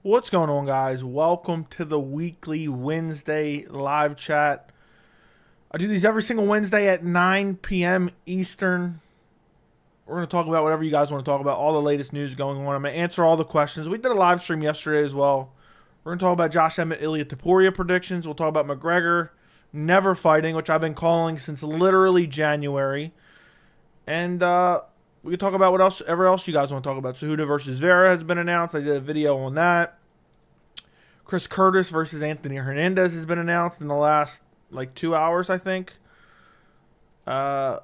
What's going on, guys? Welcome to the weekly Wednesday live chat. I do these every single Wednesday at 9 p.m. Eastern. We're going to talk about whatever you guys want to talk about, all the latest news going on. I'm going to answer all the questions. We did a live stream yesterday as well. We're going to talk about Josh Emmett, Ilia Topuria predictions. We'll talk about McGregor never fighting, which I've been calling since literally January. And we can talk about whatever else you guys want to talk about. Cejudo versus Vera has been announced. I did a video on that. Chris Curtis versus Anthony Hernandez has been announced in the last, 2 hours, I think. But,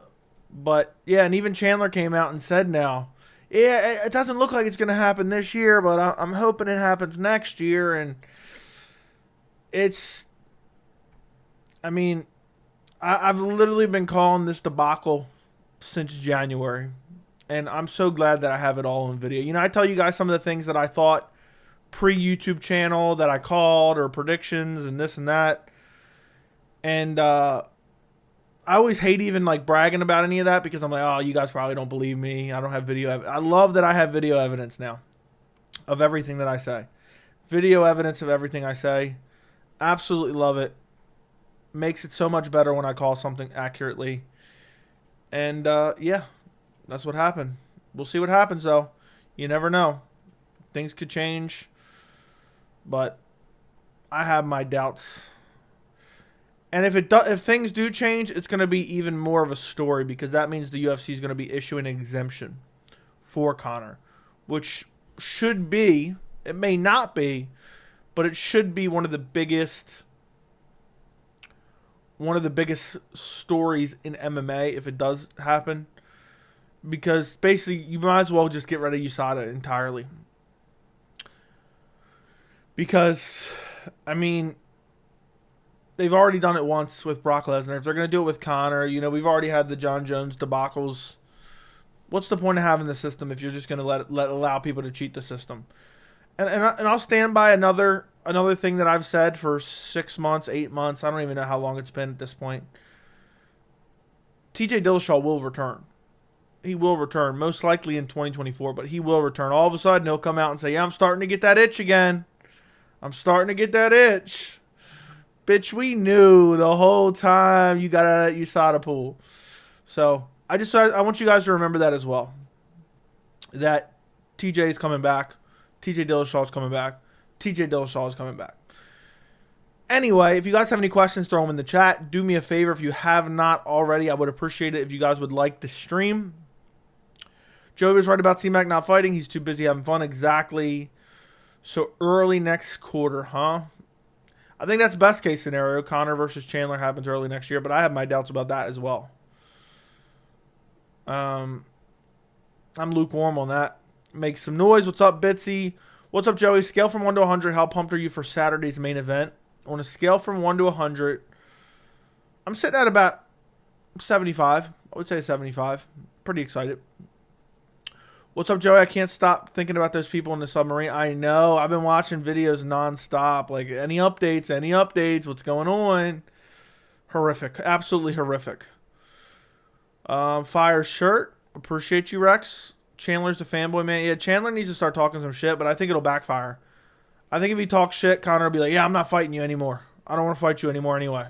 yeah, and even Chandler came out and said now, yeah, it doesn't look like it's going to happen this year, but I'm hoping it happens next year. And it's, I've literally been calling this debacle since January. And I'm so glad that I have it all on video. You know, I tell you guys some of the things that I thought pre-YouTube channel that I called, or predictions and this and that. And I always hate even bragging about any of that, because I'm like, oh, you guys probably don't believe me. I don't have video I love that I have video evidence now of everything that I say. Video evidence of everything I say. Absolutely love it. Makes it so much better when I call something accurately. And yeah, that's what happened. We'll see what happens, though. You never know. Things could change. But I have my doubts. And if things do change, it's going to be even more of a story, because that means the UFC is going to be issuing an exemption for Conor, which should be, it may not be, but it should be one of the biggest stories in MMA if it does happen. Because basically, you might as well just get rid of USADA entirely. Because, they've already done it once with Brock Lesnar. If they're going to do it with Conor, we've already had the John Jones debacles. What's the point of having the system if you're just going to allow people to cheat the system? And I'll stand by another thing that I've said for 6 months, 8 months. I don't even know how long it's been at this point. TJ Dillashaw will return. He will return, most likely in 2024, but he will return. All of a sudden, he'll come out and say, yeah, I'm starting to get that itch again. I'm starting to get that itch. Bitch, we knew the whole time you got out of that USADA pool. So, I want you guys to remember that as well. That TJ is coming back. TJ Dillashaw is coming back. TJ Dillashaw is coming back. Anyway, if you guys have any questions, throw them in the chat. Do me a favor, if you have not already, I would appreciate it if you guys would like the stream. Joey was right about C-Mac not fighting. He's too busy having fun. Exactly. So early next quarter, huh? I think that's best case scenario. Conor versus Chandler happens early next year, but I have my doubts about that as well. I'm lukewarm on that. Make some noise. What's up, Bitsy? What's up, Joey? Scale from 1 to 100. How pumped are you for Saturday's main event? On a scale from 1 to 100, I'm sitting at about 75. I would say 75. Pretty excited. What's up, Joey? I can't stop thinking about those people in the submarine. I know. I've been watching videos nonstop. Any updates? Any updates? What's going on? Horrific. Absolutely horrific. Fire shirt. Appreciate you, Rex. Chandler's the fanboy, man. Yeah, Chandler needs to start talking some shit, but I think it'll backfire. I think if he talks shit, Conor will be like, yeah, I'm not fighting you anymore. I don't want to fight you anymore anyway.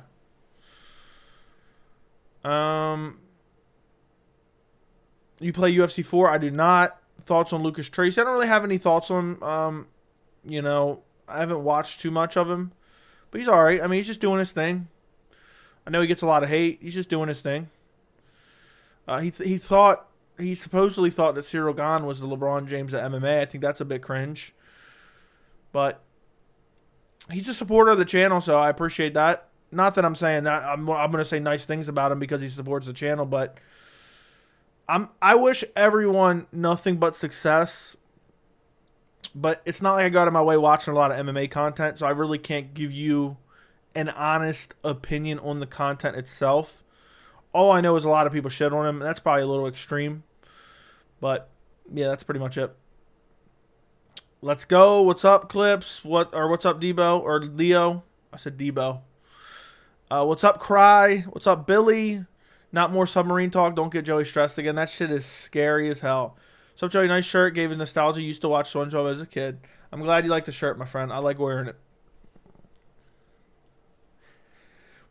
You play UFC 4? I do not. Thoughts on Lucas Tracy? I don't really have any thoughts on him. I haven't watched too much of him. But he's all right. He's just doing his thing. I know he gets a lot of hate. He's just doing his thing. He supposedly thought that Cyril Gane was the LeBron James of MMA. I think that's a bit cringe. But he's a supporter of the channel, so I appreciate that. Not that I'm saying that I'm going to say nice things about him because he supports the channel, but I wish everyone nothing but success. But it's not like I go out of my way watching a lot of MMA content, so I really can't give you an honest opinion on the content itself. All I know is a lot of people shit on him, and that's probably a little extreme. But yeah, that's pretty much it. Let's go. What's up, Clips? What's up, Debo? Or Leo? I said Debo. What's up, Cry? What's up, Billy? Not more submarine talk. Don't get Joey stressed again. That shit is scary as hell. So, Joey, nice shirt. Gave you nostalgia. Used to watch SpongeBob as a kid. I'm glad you like the shirt, my friend. I like wearing it.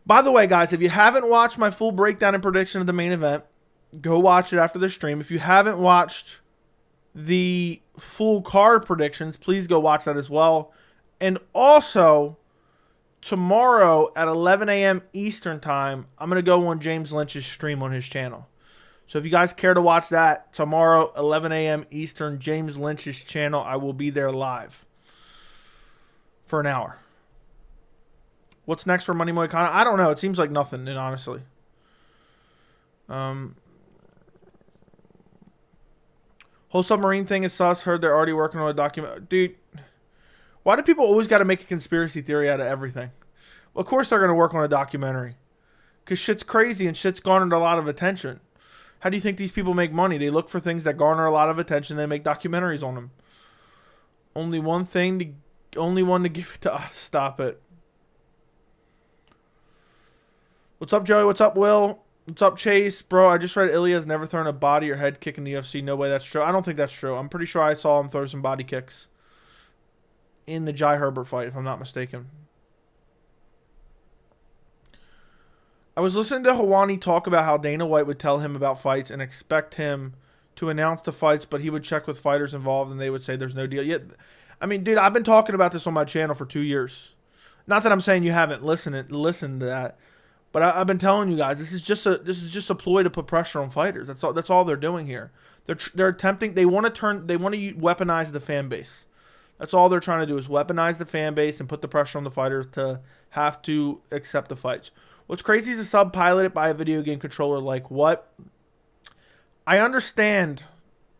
By the way, guys, if you haven't watched my full breakdown and prediction of the main event, go watch it after the stream. If you haven't watched the full card predictions, please go watch that as well. And also, tomorrow at 11 a.m. Eastern Time, I'm going to go on James Lynch's stream on his channel. So if you guys care to watch that, tomorrow, 11 a.m. Eastern, James Lynch's channel, I will be there live for an hour. What's next for Money Moicano? I don't know. It seems like nothing, and honestly. Whole Submarine thing is sus. Heard they're already working on a document. Dude, why do people always got to make a conspiracy theory out of everything? Well, of course they're going to work on a documentary. Because shit's crazy and shit's garnered a lot of attention. How do you think these people make money? They look for things that garner a lot of attention. They make documentaries on them. Only one to give it to us. Stop it. What's up, Joey? What's up, Will? What's up, Chase? Bro, I just read Ilia's never thrown a body or head kick in the UFC. No way that's true. I don't think that's true. I'm pretty sure I saw him throw some body kicks in the Jai Herbert fight, if I'm not mistaken. I was listening to Hawani talk about how Dana White would tell him about fights and expect him to announce the fights, but he would check with fighters involved and they would say there's no deal. Yet, I mean, dude, I've been talking about this on my channel for 2 years. Not that I'm saying you haven't listened to that, but I've been telling you guys this is just a ploy to put pressure on fighters. That's all they're doing here. They're attempting. They want to weaponize the fan base. That's all they're trying to do is weaponize the fan base and put the pressure on the fighters to have to accept the fights. What's crazy is a sub piloted by a video game controller. Like, what? I understand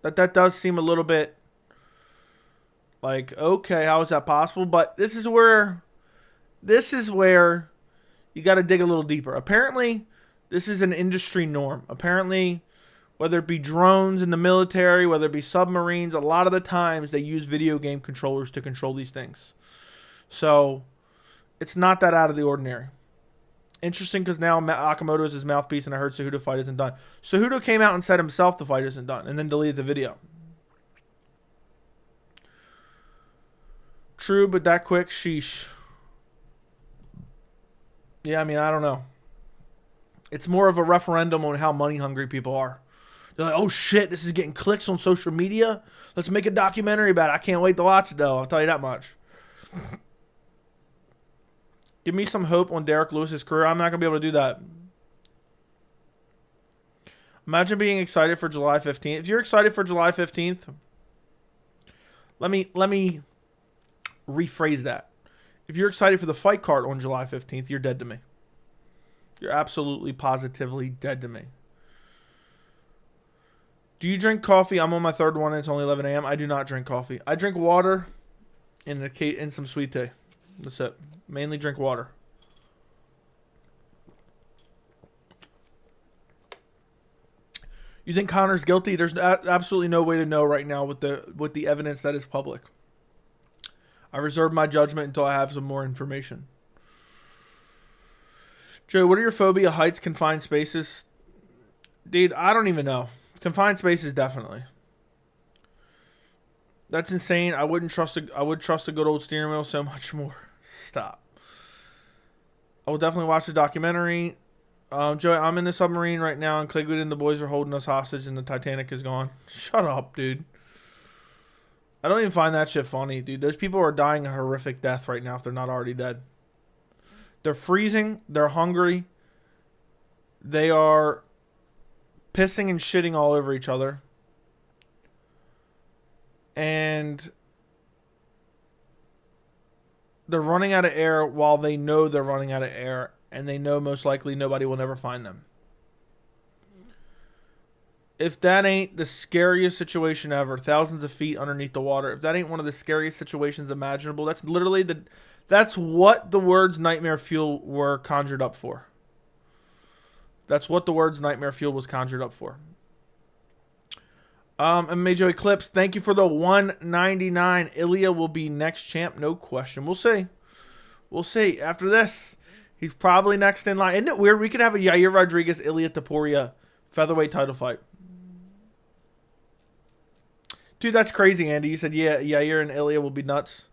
that does seem a little bit like, okay, how is that possible? But this is where you got to dig a little deeper. Apparently, this is an industry norm. Apparently, whether it be drones in the military, whether it be submarines, a lot of the times they use video game controllers to control these things. So, it's not that out of the ordinary. Interesting because now Akamoto is his mouthpiece and I heard Cejudo fight isn't done. Cejudo came out and said himself the fight isn't done and then deleted the video. True, but that quick, sheesh. Yeah, I mean, I don't know. It's more of a referendum on how money hungry people are. They're like, oh shit, this is getting clicks on social media. Let's make a documentary about it. I can't wait to watch it though. I'll tell you that much. Give me some hope on Derek Lewis's career. I'm not going to be able to do that. Imagine being excited for July 15th. If you're excited for July 15th, let me rephrase that. If you're excited for the fight card on July 15th, you're dead to me. You're absolutely, positively dead to me. Do you drink coffee? I'm on my third one and it's only 11 a.m. I do not drink coffee. I drink water and some sweet tea. That's it. Mainly drink water. You think Conor's guilty? There's absolutely no way to know right now with the evidence that is public. I reserve my judgment until I have some more information. Joe, what are your phobia? Heights, confined spaces? Dude, I don't even know. Confined spaces, definitely. That's insane. I would trust a good old steering wheel so much more. Stop. I will definitely watch the documentary. Joey, I'm in the submarine right now, and Clegwood and the boys are holding us hostage, and the Titanic is gone. Shut up, dude. I don't even find that shit funny, dude. Those people are dying a horrific death right now if they're not already dead. They're freezing. They're hungry. They are pissing and shitting all over each other. And they're running out of air while they know they're running out of air. And they know most likely nobody will never find them. If that ain't the scariest situation ever, thousands of feet underneath the water, if that ain't one of the scariest situations imaginable, that's literally that's what the words nightmare fuel were conjured up for. That's what the words nightmare fuel was conjured up for. And Major Eclipse, thank you for the 199. Ilia will be next champ, no question. We'll see. We'll see. After this, he's probably next in line. Isn't it weird? We could have a Yair Rodriguez, Ilia Topuria featherweight title fight. Dude, that's crazy, Andy. You said, yeah, Yair and Ilia will be nuts.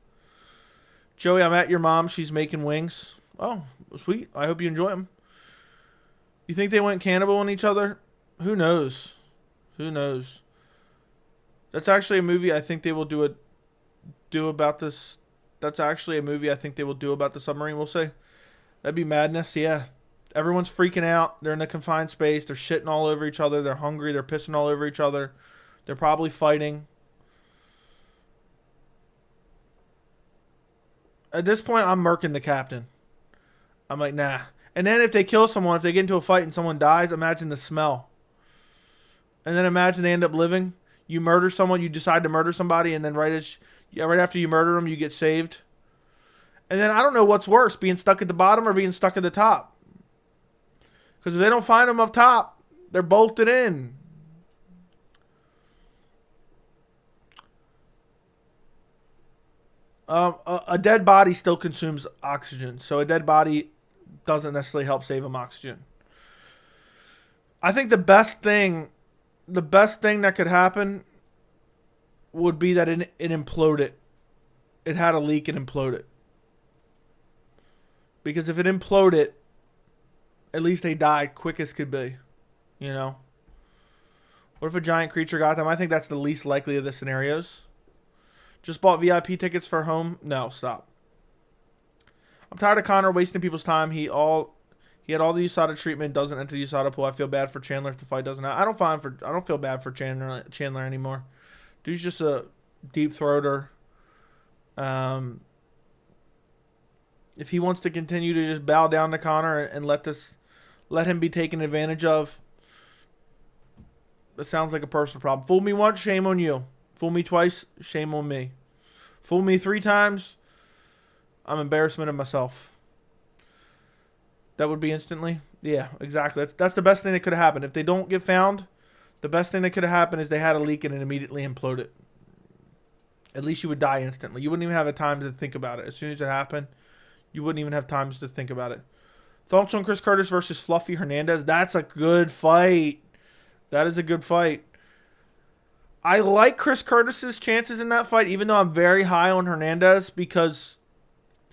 Joey, I'm at your mom. She's making wings. Oh, sweet. I hope you enjoy them. You think they went cannibal on each other? Who knows? Who knows? That's actually a movie I think they will do about this. That's actually a movie I think they will do about the submarine. We'll say. That'd be madness. Yeah. Everyone's freaking out. They're in a confined space. They're shitting all over each other. They're hungry. They're pissing all over each other. They're probably fighting. At this point, I'm murking the captain. I'm like, nah. And then if they kill someone, if they get into a fight and someone dies, imagine the smell. And then imagine they end up living. You murder someone, you decide to murder somebody, and then right after you murder them, you get saved. And then I don't know what's worse, being stuck at the bottom or being stuck at the top. Because if they don't find them up top, they're bolted in. A dead body still consumes oxygen, so a dead body doesn't necessarily help save them oxygen. I think the best thing that could happen would be that it imploded. It had a leak and imploded. Because if it imploded, at least they died quick as could be. You know? What if a giant creature got them? I think that's the least likely of the scenarios. Just bought VIP tickets for home? No, stop. I'm tired of Conor wasting people's time. He had all the USADA treatment, doesn't enter the USADA pool. I feel bad for Chandler if the fight doesn't happen. I don't feel bad for Chandler anymore. Dude's just a deep throater. If he wants to continue to just bow down to Conor and let him be taken advantage of, it sounds like a personal problem. Fool me once, shame on you. Fool me twice, shame on me. Fool me 3 times, I'm embarrassment of myself. That would be instantly? Yeah, exactly. That's the best thing that could have happened. If they don't get found, the best thing that could have happened is they had a leak and it immediately imploded. At least you would die instantly. You wouldn't even have a time to think about it. As soon as it happened, you wouldn't even have time to think about it. Thoughts on Chris Curtis versus Fluffy Hernandez? That's a good fight. That is a good fight. I like Chris Curtis's chances in that fight, even though I'm very high on Hernandez, because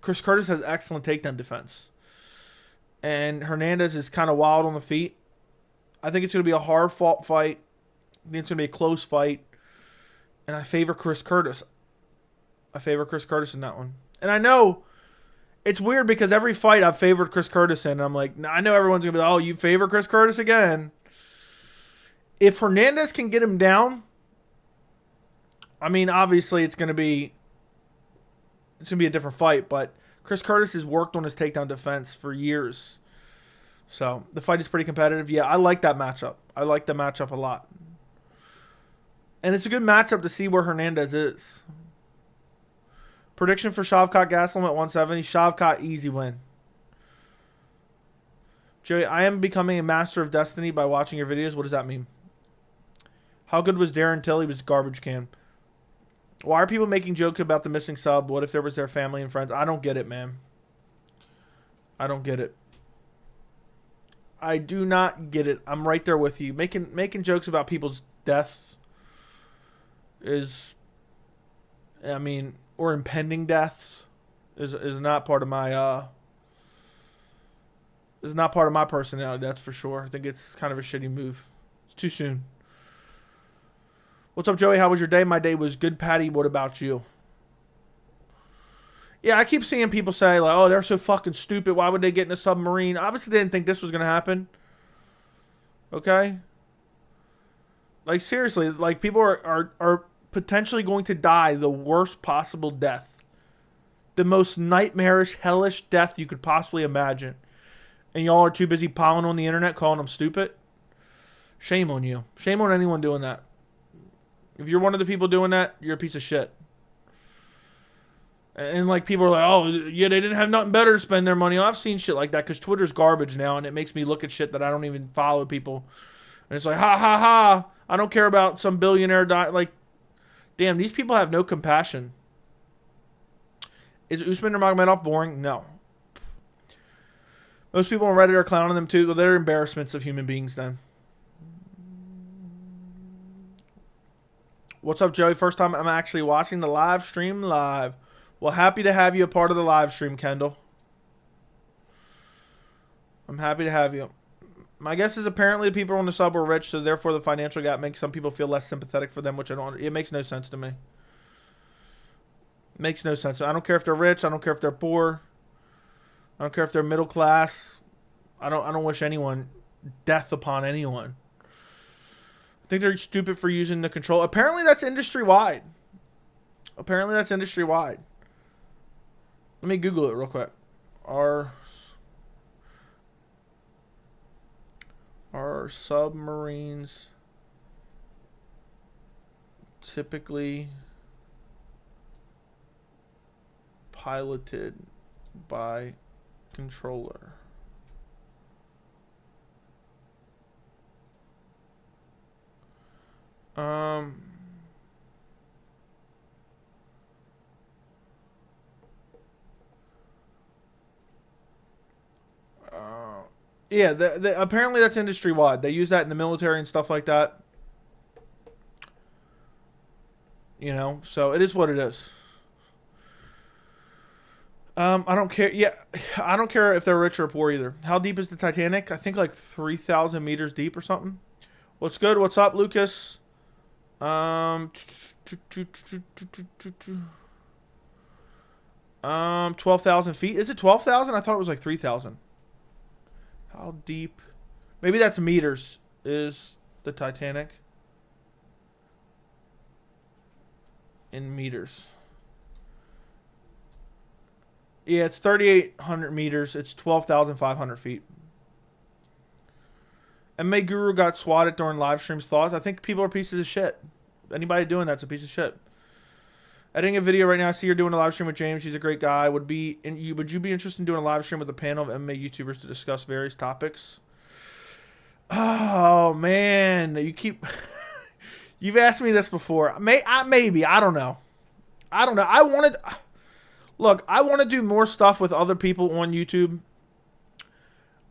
Chris Curtis has excellent takedown defense. And Hernandez is kind of wild on the feet. I think it's going to be a hard-fought fight. I think it's going to be a close fight. And I favor Chris Curtis. I favor Chris Curtis in that one. And I know it's weird because every fight I've favored Chris Curtis in, and I'm like, I know everyone's going to be like, oh, you favor Chris Curtis again. If Hernandez can get him down, I mean, obviously it's going to be a different fight, but Chris Curtis has worked on his takedown defense for years. So the fight is pretty competitive. Yeah, I like that matchup. I like the matchup a lot. And it's a good matchup to see where Hernandez is. Prediction for Shavkat Gastelum at 170. Shavkat, easy win. Joey, I am becoming a master of destiny by watching your videos. What does that mean? How good was Darren Till? He was garbage can. Why are people making jokes about the missing sub? What if there was their family and friends? I don't get it, man. I don't get it. I do not get it. I'm right there with you. Making jokes about people's deaths is, I mean, or impending deaths is not part of my is not part of my personality. That's for sure. I think it's kind of a shitty move. It's too soon. What's up, Joey? How was your day? My day was good, Patty. What about you? Yeah, I keep seeing people say, like, oh, they're so fucking stupid. Why would they get in a submarine? Obviously, they didn't think this was going to happen. Okay? Like, seriously, like, people are potentially going to die the worst possible death. The most nightmarish, hellish death you could possibly imagine. And y'all are too busy piling on the internet calling them stupid? Shame on you. Shame on anyone doing that. If you're one of the people doing that, you're a piece of shit. And like people are like, oh, yeah, they didn't have nothing better to spend their money on. I've seen shit like that because Twitter's garbage now, and it makes me look at shit that I don't even follow people. And it's like, ha, ha, ha. I don't care about some billionaire like, damn, these people have no compassion. Is Usman or Magomedov boring? No. Most people on Reddit are clowning them too. Well, they're embarrassments of human beings then. What's up, Joey? First time I'm actually watching the live stream live. Well, happy to have you a part of the live stream, Kendall. I'm happy to have you. My guess is apparently the people on the sub were rich, so therefore the financial gap makes some people feel less sympathetic for them, which I don't. It makes no sense to me. It makes no sense. I don't care if they're rich. I don't care if they're poor. I don't care if they're middle class. I don't wish anyone death upon anyone. I think they're stupid for using the control. Apparently that's industry-wide. Apparently that's industry-wide. Let me Google it real quick. Are submarines typically piloted by controller? Yeah, apparently that's industry-wide. They use that in the military and stuff like that. You know, so it is what it is. I don't care. Yeah, I don't care if they're rich or poor either. How deep is the Titanic? I think like 3,000 meters deep or something. What's good? What's up, Lucas? 12,000 feet. Is it 12,000? I thought it was like 3,000. How deep? Maybe that's meters. Is the Titanic in meters? Yeah, it's 3,800 meters. It's 12,500 feet. MMA Guru got swatted during live streams. Thoughts? I think people are pieces of shit. Anybody doing that's a piece of shit. Editing a video right now. I see you're doing a live stream with James. He's a great guy. Would you be interested in doing a live stream with a panel of MMA YouTubers to discuss various topics? Oh man, you've asked me this before. Maybe I don't know. I want to do more stuff with other people on YouTube.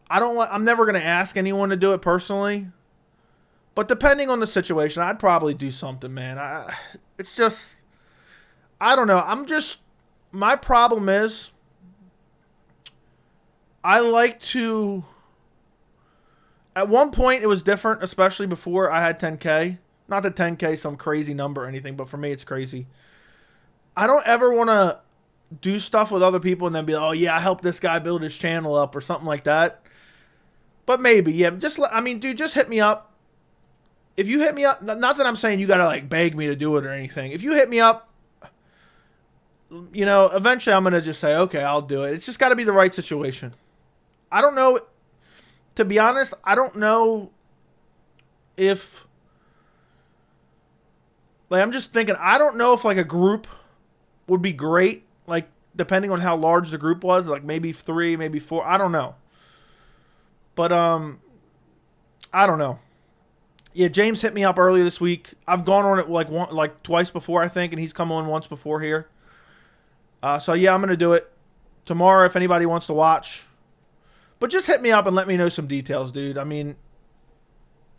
I'm never gonna ask anyone to do it personally, but depending on the situation, I'd probably do something, man. It's just. I don't know. My problem is I like to, at one point it was different, especially before I had 10K. Not that 10K is some crazy number or anything, but for me it's crazy. I don't ever want to do stuff with other people and then be like, oh yeah, I helped this guy build his channel up or something like that. But maybe, yeah, dude, just hit me up. If you hit me up, not that I'm saying you got to like beg me to do it or anything. If you hit me up, you know, eventually I'm going to just say, okay, I'll do it. It's just got to be the right situation. I don't know. To be honest, I don't know if, like, I'm just thinking, I don't know if like a group would be great. Like, depending on how large the group was, like maybe 3, maybe 4. I don't know. But, I don't know. Yeah, James hit me up earlier this week. I've gone on it like twice before, I think, and he's come on once before here. So yeah, I'm gonna do it tomorrow if anybody wants to watch. But just hit me up and let me know some details, dude. I mean,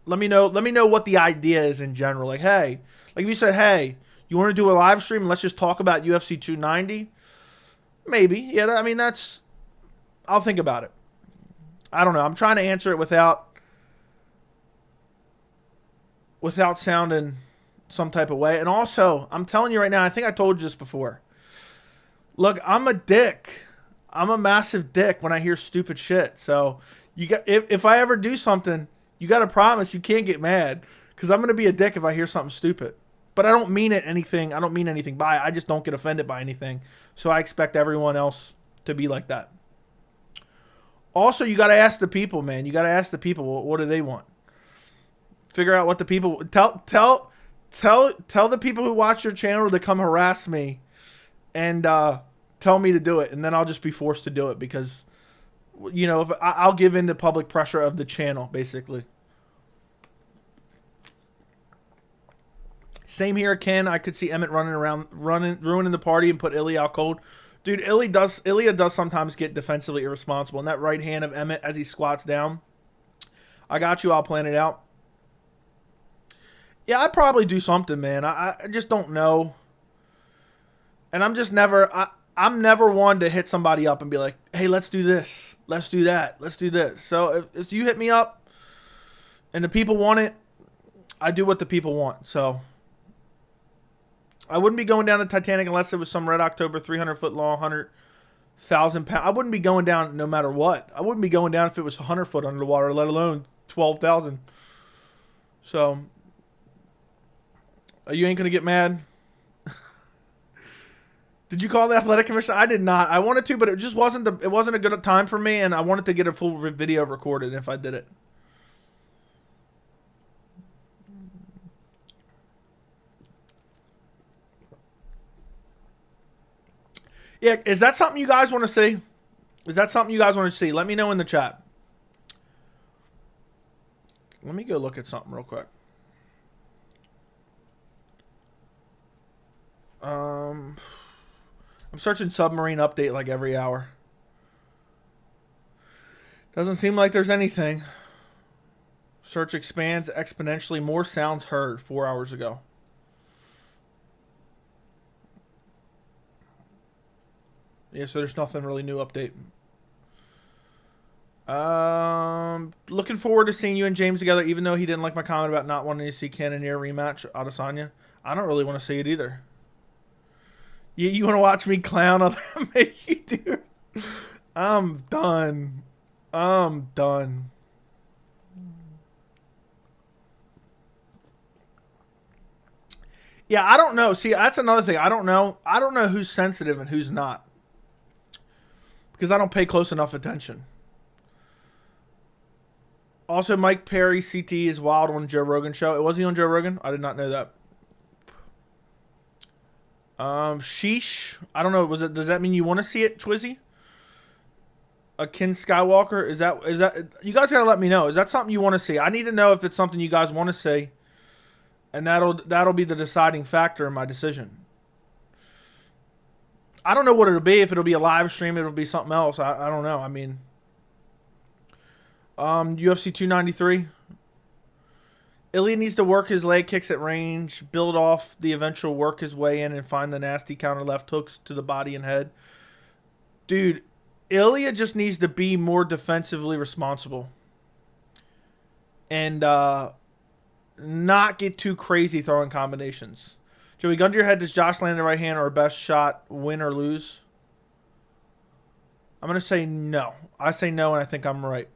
let me know what the idea is in general. Like, hey, like if you said, hey, you want to do a live stream and let's just talk about UFC 290? Maybe. Yeah, I mean I'll think about it. I don't know. I'm trying to answer it without sounding some type of way. And also, I'm telling you right now, I think I told you this before. Look, I'm a dick. I'm a massive dick when I hear stupid shit. So if I ever do something, you got to promise you can't get mad, because I'm going to be a dick if I hear something stupid. But I don't mean anything by it. I just don't get offended by anything. So I expect everyone else to be like that. Also, you got to ask the people, man. You got to ask the people, what do they want? Figure out what the people tell the people who watch your channel to come harass me and tell me to do it, and then I'll just be forced to do it because, you know, I'll give in to public pressure of the channel, basically. Same here, Ken. I could see Emmett ruining the party and put Ilia out cold. Dude, Ilia does sometimes get defensively irresponsible, and that right hand of Emmett as he squats down. I got you. I'll plan it out. Yeah, I'd probably do something, man. I just don't know. And I'm just never, I'm never one to hit somebody up and be like, hey, let's do this. Let's do that. Let's do this. So if you hit me up and the people want it, I do what the people want. So I wouldn't be going down to Titanic unless it was some Red October 300-foot long, 100,000 pound. I wouldn't be going down no matter what. I wouldn't be going down if it was 100 foot under the water, let alone 12,000. So you ain't gonna get mad. Did you call the athletic commissioner? I did not. I wanted to, but it just wasn't it wasn't a good time for me, and I wanted to get a full video recorded if I did it. Yeah, is that something you guys want to see? Is that something you guys want to see? Let me know in the chat. Let me go look at something real quick. I'm searching Submarine update like every hour. Doesn't seem like there's anything. Search expands exponentially. More sounds heard 4 hours ago. Yeah, so there's nothing really new update. Looking forward to seeing you and James together, even though he didn't like my comment about not wanting to see Cannonier rematch Adesanya. I don't really want to see it either. You want to watch me clown on that? You do. I'm done. I'm done. Yeah, I don't know. See, that's another thing. I don't know. I don't know who's sensitive and who's not. Because I don't pay close enough attention. Also, Mike Perry, CT, is wild on Joe Rogan show. Was he on Joe Rogan? I did not know that. Sheesh. I don't know. Does that mean you want to see it, Twizzy? Ken Skywalker? Is that you guys gotta let me know. Is that something you want to see? I need to know if it's something you guys want to see. And that'll be the deciding factor in my decision. I don't know what it'll be. If it'll be a live stream, it'll be something else. I don't know. I mean, UFC 293. Ilia needs to work his leg kicks at range, build off the eventual work his way in, and find the nasty counter left hooks to the body and head. Dude, Ilia just needs to be more defensively responsible. And not get too crazy throwing combinations. Joey, gun to your head, does Josh land the right hand or best shot win or lose? I'm going to say no. I say no, and I think I'm right.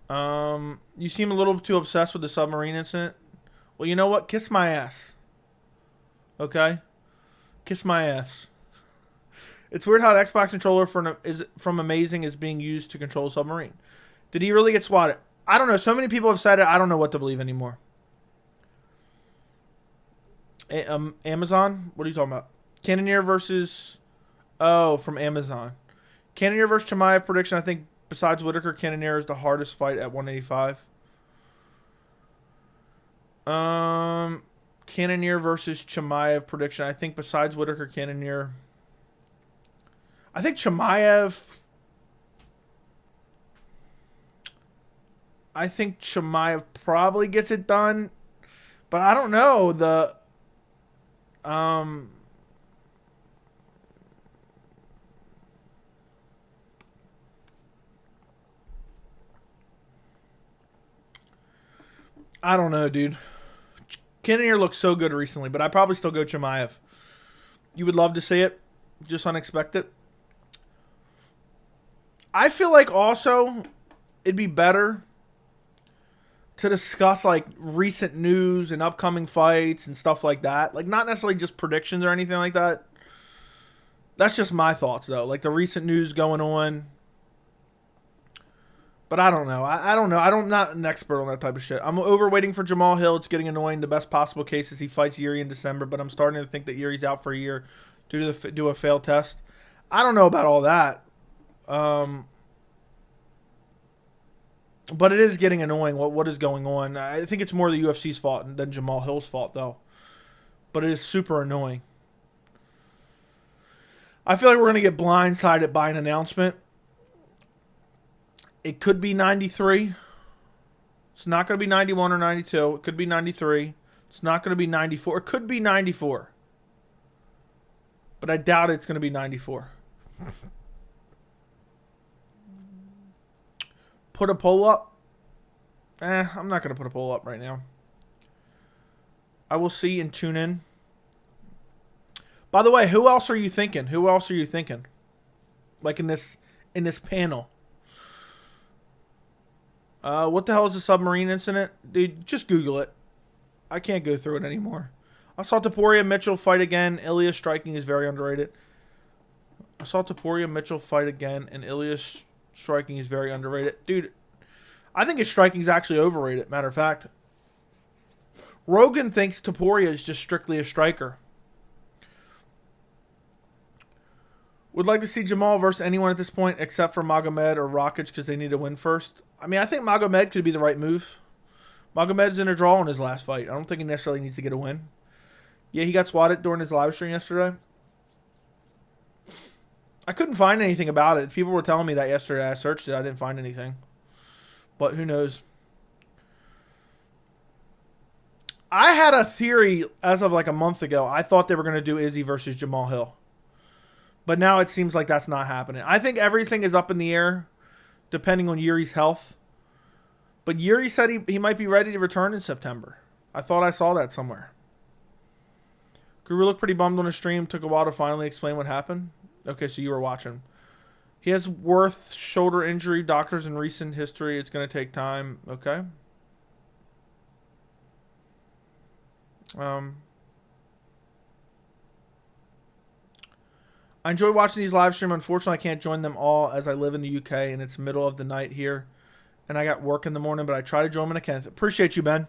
You seem a little too obsessed with the Submarine incident. Well, you know what? Kiss my ass. Okay? Kiss my ass. It's weird how an Xbox controller from Amazing is being used to control Submarine. Did he really get swatted? I don't know. So many people have said it. I don't know what to believe anymore. Amazon? What are you talking about? Cannonier versus... Oh, from Amazon. Cannonier versus Chimaev prediction. I think besides Whitaker, Cannonier is the hardest fight at 185. Cannonier versus Chimaev prediction. I think besides Whitaker, Cannonier... I think Chimaev... probably gets it done. But I don't know. I don't know, dude. Cannonier looks so good recently, but I'd probably still go Chimaev. You would love to see it. Just unexpected. I feel like also it'd be better to discuss like recent news and upcoming fights and stuff like that. Like not necessarily just predictions or anything like that. That's just my thoughts though. Like the recent news going on. But I don't know. I don't know. I'm not an expert on that type of shit. I'm over waiting for Jamal Hill. It's getting annoying. The best possible case is he fights Yuri in December, but I'm starting to think that Yuri's out for a year due to a failed test. I don't know about all that. But it is getting annoying what is going on. I think it's more the UFC's fault than Jamal Hill's fault, though. But it is super annoying. I feel like we're going to get blindsided by an announcement. It could be 93. It's not going to be 91 or 92. It could be 93. It's not going to be 94. It could be 94. But I doubt it's going to be 94. Put a poll up? I'm not going to put a poll up right now. I will see and tune in. By the way, who else are you thinking? Who else are you thinking? Like in this panel. What the hell is the submarine incident? Dude, just Google it. I can't go through it anymore. I saw Topuria Mitchell fight again. Ilia striking is very underrated. I saw Topuria Mitchell fight again, and Ilia's striking is very underrated. Dude, I think his striking is actually overrated, matter of fact. Rogan thinks Topuria is just strictly a striker. Would like to see Jamal versus anyone at this point except for Magomed or Rakic because they need to win first. I mean, I think Magomed could be the right move. Magomed's in a draw in his last fight. I don't think he necessarily needs to get a win. Yeah, he got swatted during his live stream yesterday. I couldn't find anything about it. People were telling me that yesterday. I searched it. I didn't find anything. But who knows? I had a theory as of like a month ago. I thought they were going to do Izzy versus Jamal Hill. But now it seems like that's not happening. I think everything is up in the air depending on Yuri's health. But Yuri said he might be ready to return in September. I thought I saw that somewhere. Guru looked pretty bummed on his stream. Took a while to finally explain what happened. Okay, so you were watching. He has Worth shoulder injury. Doctors in recent history. It's going to take time. Okay. I enjoy watching these live streams. Unfortunately, I can't join them all as I live in the UK and it's middle of the night here. And I got work in the morning, but I try to join when I can. Appreciate you, Ben.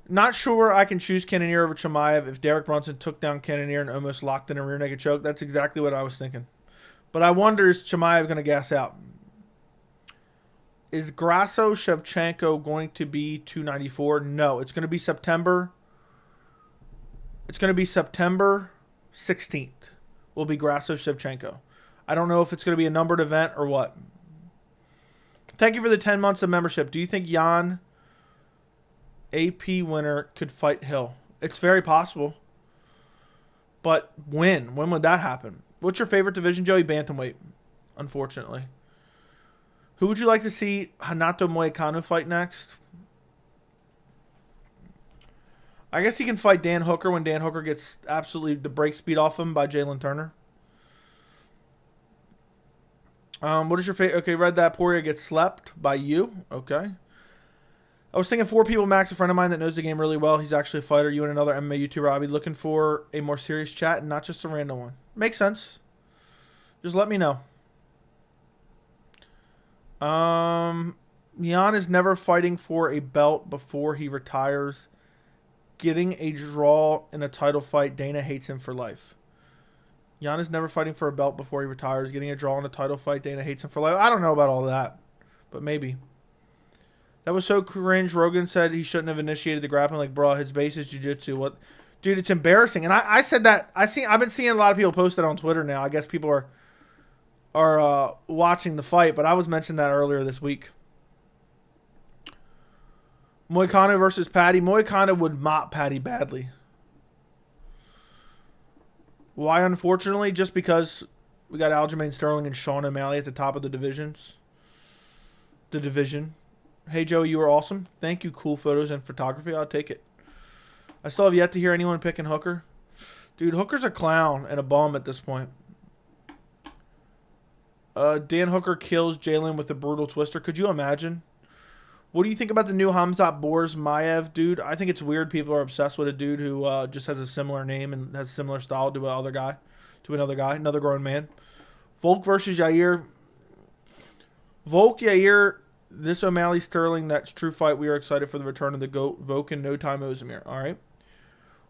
Not sure I can choose Cannonier over Chimaev if Derek Brunson took down Cannonier and almost locked in a rear naked choke. That's exactly what I was thinking. But I wonder, is Chimaev going to gas out? Is Grasso Shevchenko going to be 294? No, it's going to be September. It's going to be September 16th. Will be Grasso Shevchenko. I don't know if it's going to be a numbered event or what. Thank you for the 10 months of membership. Do you think Jan, AP winner, could fight Hill? It's very possible. But when? When would that happen? What's your favorite division, Joey? Bantamweight, unfortunately. Who would you like to see Hanato Moicano fight next? I guess he can fight Dan Hooker when Dan Hooker gets absolutely the break speed off him by Jalen Turner. What is your favorite? Okay, read that. Poirier gets slept by you. Okay. I was thinking 4 people max, a friend of mine that knows the game really well. He's actually a fighter. You and another MMA YouTuber. I'll be looking for a more serious chat and not just a random one. Makes sense. Just let me know. Jan is never fighting for a belt before he retires. Getting a draw in a title fight. Dana hates him for life. Jan is never fighting for a belt before he retires. Getting a draw in a title fight. Dana hates him for life. I don't know about all that, but maybe. That was so cringe. Rogan said he shouldn't have initiated the grappling. Like, bro, his base is jiu-jitsu. What, dude? It's embarrassing. And I said that. I've been seeing a lot of people post it on Twitter now. I guess people are watching the fight, but I was mentioning that earlier this week. Moicano versus Patty. Moicano would mop Patty badly. Why, unfortunately? Just because we got Aljamain Sterling and Sean O'Malley at the top of the divisions. The division. Hey, Joey, you were awesome. Thank you, cool photos and photography. I'll take it. I still have yet to hear anyone picking Hooker. Dude, Hooker's a clown and a bum at this point. Dan Hooker kills Jalen with a brutal twister. Could you imagine? What do you think about the new Hamzat Borz-Maiev dude? I think it's weird people are obsessed with a dude who just has a similar name and has a similar style to another guy, another grown man. Volk versus Yair. Volk, Yair, this O'Malley Sterling, that's true fight. We are excited for the return of the GOAT, Volk and No Time Ozdemir. All right.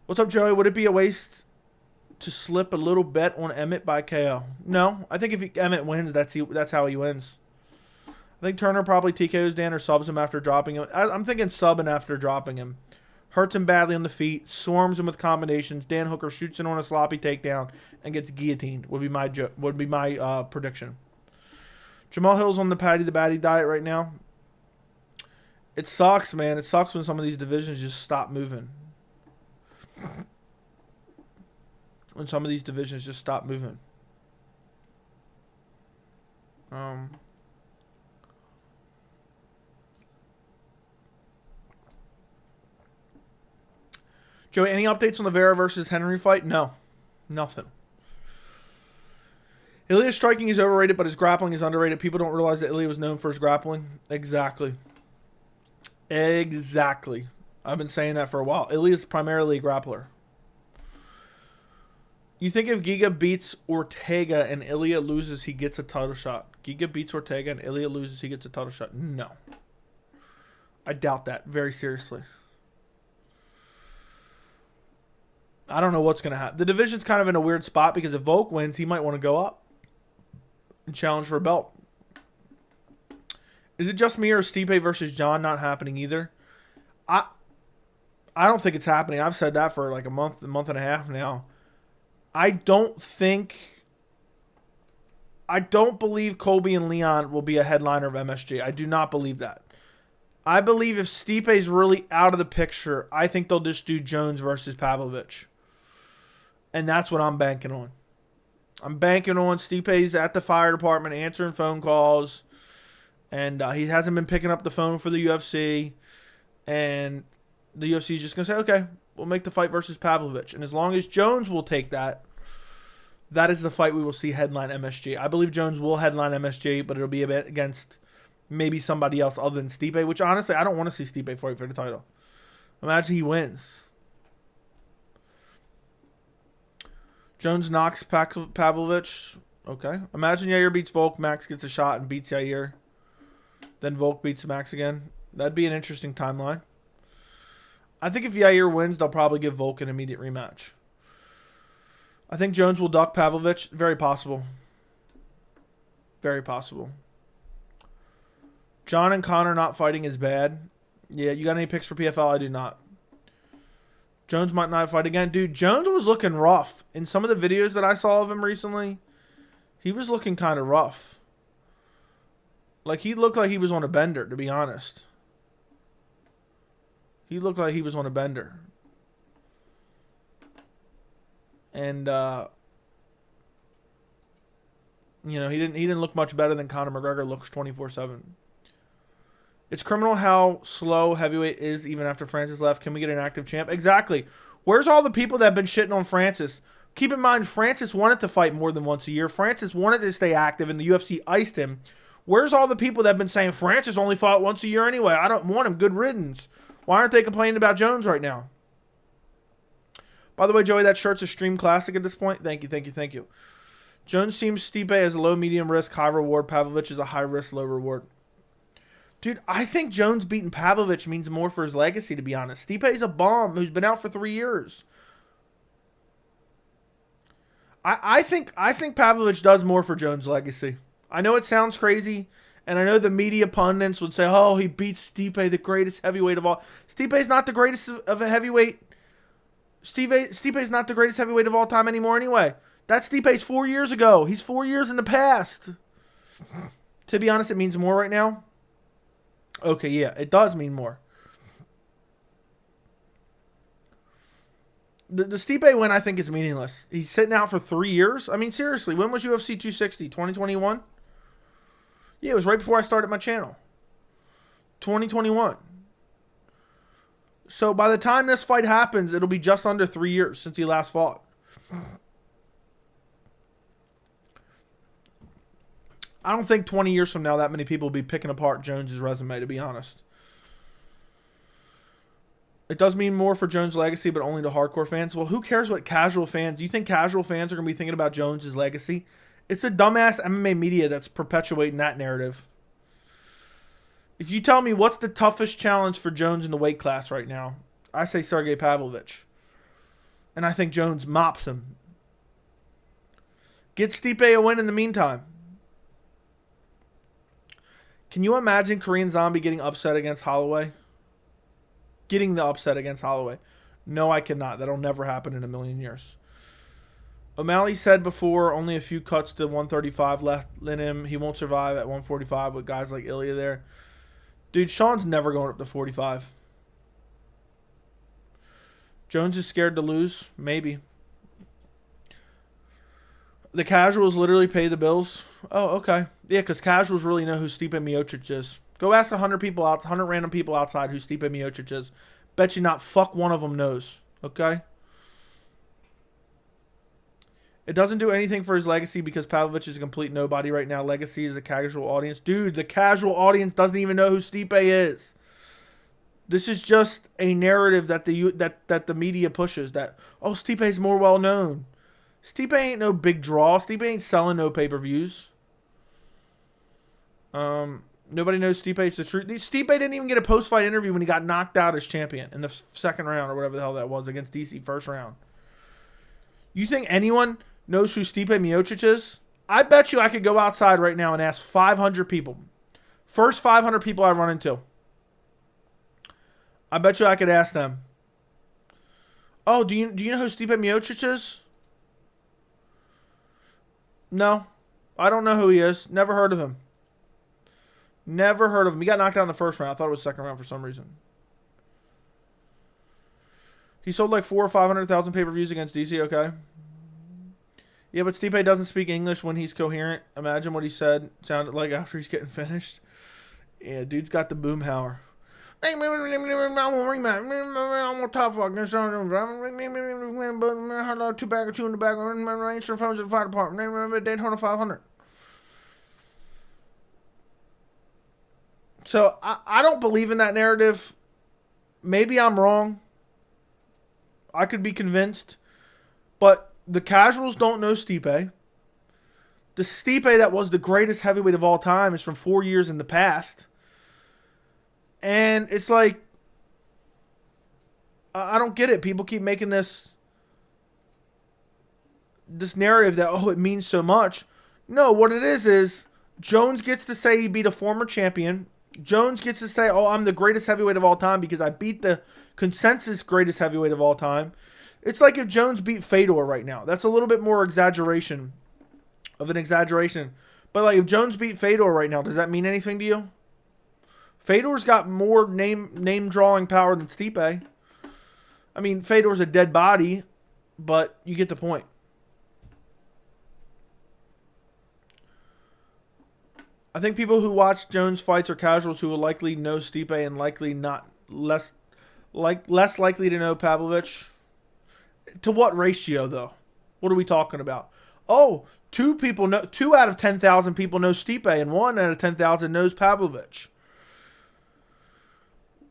What's up, Joey? Would it be a waste to slip a little bet on Emmett by KO? No. I think if Emmett wins, that's how he wins. I think Turner probably TKOs Dan or subs him after dropping him. I'm thinking subbing after dropping him. Hurts him badly on the feet. Swarms him with combinations. Dan Hooker shoots in on a sloppy takedown and gets guillotined. Would be my prediction. Jamal Hill's on the Patty the Batty diet right now. It sucks, man. It sucks when some of these divisions just stop moving. When some of these divisions just stop moving. Joey, any updates on the Vera versus Henry fight? No. Nothing. Ilia's striking is overrated, but his grappling is underrated. People don't realize that Ilia was known for his grappling. Exactly. Exactly. I've been saying that for a while. Ilia's primarily a grappler. You think if Giga beats Ortega and Ilia loses, he gets a title shot? Giga beats Ortega and Ilia loses, he gets a title shot? No. I doubt that very seriously. I don't know what's going to happen. The division's kind of in a weird spot because if Volk wins, he might want to go up and challenge for a belt. Is it just me or Stipe versus John not happening either? I don't think it's happening. I've said that for like a month and a half now. I don't believe Colby and Leon will be a headliner of MSG. I do not believe that. I believe if Stipe's really out of the picture, I think they'll just do Jones versus Pavlovich. And that's what I'm banking on. I'm banking on Stipe's at the fire department answering phone calls. And he hasn't been picking up the phone for the UFC. And the UFC is just going to say, okay, we'll make the fight versus Pavlovich. And as long as Jones will take that, that is the fight we will see headline MSG. I believe Jones will headline MSG, but it'll be against maybe somebody else other than Stipe, which honestly, I don't want to see Stipe fight for the title. Imagine he wins. Jones knocks Pavlovich. Okay. Imagine Yair beats Volk, Max gets a shot and beats Yair. Then Volk beats Max again. That'd be an interesting timeline. I think if Yair wins, they'll probably give Volk an immediate rematch. I think Jones will duck Pavlovich. Very possible. Very possible. John and Conor not fighting is bad. Yeah, you got any picks for PFL? I do not. Jones might not fight again. Dude, Jones was looking rough. In some of the videos that I saw of him recently, he was looking kind of rough. Like, he looked like he was on a bender, to be honest. He looked like he was on a bender. And, you know, he didn't look much better than Conor McGregor looks 24/7. It's criminal how slow heavyweight is even after Francis left. Can we get an active champ? Exactly. Where's all the people that have been shitting on Francis? Keep in mind, Francis wanted to fight more than once a year. Francis wanted to stay active, and the UFC iced him. Where's all the people that have been saying Francis only fought once a year anyway? I don't want him. Good riddance. Why aren't they complaining about Jones right now? By the way, Joey, that shirt's a stream classic at this point. Thank you, thank you, thank you. Jones seems Stipe as a low, medium risk, high reward. Pavlovich is a high risk, low reward. Dude, I think Jones beating Pavlovich means more for his legacy, to be honest. Stipe's a bum who's been out for 3 years. I think Pavlovich does more for Jones' legacy. I know it sounds crazy, and I know the media pundits would say, oh, he beats Stipe, the greatest heavyweight of all. Stipe's not the greatest of a heavyweight. Stipe's not the greatest heavyweight of all time anymore anyway. That's Stipe's 4 years ago. He's 4 years in the past. To be honest, it means more right now. Okay, yeah, it does mean more. The Stipe win, I think, is meaningless. He's sitting out for 3 years. I mean, seriously, when was UFC 260? 2021? Yeah, it was right before I started my channel. 2021. So by the time this fight happens, it'll be just under 3 years since he last fought. I don't think 20 years from now that many people will be picking apart Jones's resume, to be honest. It does mean more for Jones' legacy, but only to hardcore fans. Well, who cares what casual fans... Do you think casual fans are going to be thinking about Jones' legacy? It's the dumbass MMA media that's perpetuating that narrative. If you tell me what's the toughest challenge for Jones in the weight class right now, I say Sergey Pavlovich. And I think Jones mops him. Get Stipe a win in the meantime. Can you imagine Korean Zombie getting upset against Holloway? Getting the upset against Holloway. No, I cannot. That'll never happen in a million years. O'Malley said before, only a few cuts to 135 left in him. He won't survive at 145 with guys like Ilia there. Dude, Sean's never going up to 45. Jones is scared to lose? Maybe. The casuals literally pay the bills? Oh, okay. Yeah, because casuals really know who Stipe Miocic is. Go ask 100 people out, 100 random people outside who Stipe Miocic is. Bet you not fuck one of them knows. Okay? It doesn't do anything for his legacy because Pavlovich is a complete nobody right now. Legacy is a casual audience. Dude, the casual audience doesn't even know who Stipe is. This is just a narrative that the media pushes. That, oh, Stipe is more well known. Stipe ain't no big draw. Stipe ain't selling no pay-per-views. Nobody knows Stipe's the truth. Stipe didn't even get a post-fight interview when he got knocked out as champion in the second round or whatever the hell that was against DC first round. You think anyone knows who Stipe Miocic is? I bet you I could go outside right now and ask 500 people. First 500 people I run into. I bet you I could ask them. Oh, do you know who Stipe Miocic is? No. I don't know who he is. Never heard of him. Never heard of him. He got knocked out in the first round. I thought it was second round for some reason. He sold like 400,000 or 500,000 pay-per-views against DC. Okay. Yeah, but Stipe doesn't speak English when he's coherent. Imagine what he sounded like after he's getting finished. Yeah, dude's got the boomhauer. I'm gonna top fuck this on two bag of two in the back answer phones at the fire department. Daytona 500. So I don't believe in that narrative. Maybe I'm wrong. I could be convinced. But the casuals don't know Stipe. The Stipe that was the greatest heavyweight of all time is from 4 years in the past. And it's like, I don't get it. People keep making this narrative that, oh, it means so much. No, what it is Jones gets to say he beat a former champion. Jones gets to say, oh, I'm the greatest heavyweight of all time because I beat the consensus greatest heavyweight of all time. It's like if Jones beat Fedor right now. That's a little bit more exaggeration of an exaggeration. But like if Jones beat Fedor right now, does that mean anything to you? Fedor's got more name drawing power than Stipe. I mean, Fedor's a dead body, but you get the point. I think people who watch Jones fights are casuals who will likely know Stipe and likely not less likely to know Pavlovich. To what ratio though? What are we talking about? Oh, 2 out of 10,000 people know Stipe and 1 out of 10,000 knows Pavlovich.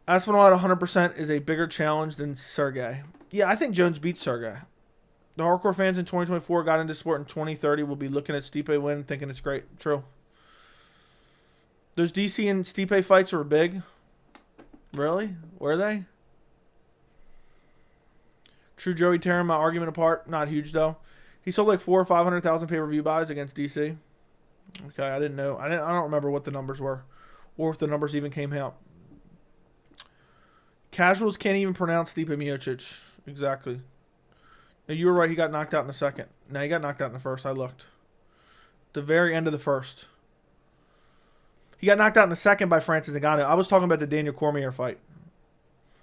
Aspinall at 100% is a bigger challenge than Sergey. Yeah, I think Jones beat Sergey. The hardcore fans in 2024 got into sport in 2030 will be looking at Stipe win thinking it's great. True. Those DC and Stipe fights were big. Really? Were they? True Joey tearing my argument apart. Not huge though. He sold like 400,000 or 500,000 pay-per-view buys against DC. Okay, I didn't know. I don't remember what the numbers were, or if the numbers even came out. Casuals can't even pronounce Stipe Miocic. Exactly. No, you were right. He got knocked out in the second. No, he got knocked out in the first. I looked. The very end of the first. He got knocked out in the second by Francis Ngannou. I was talking about the Daniel Cormier fight.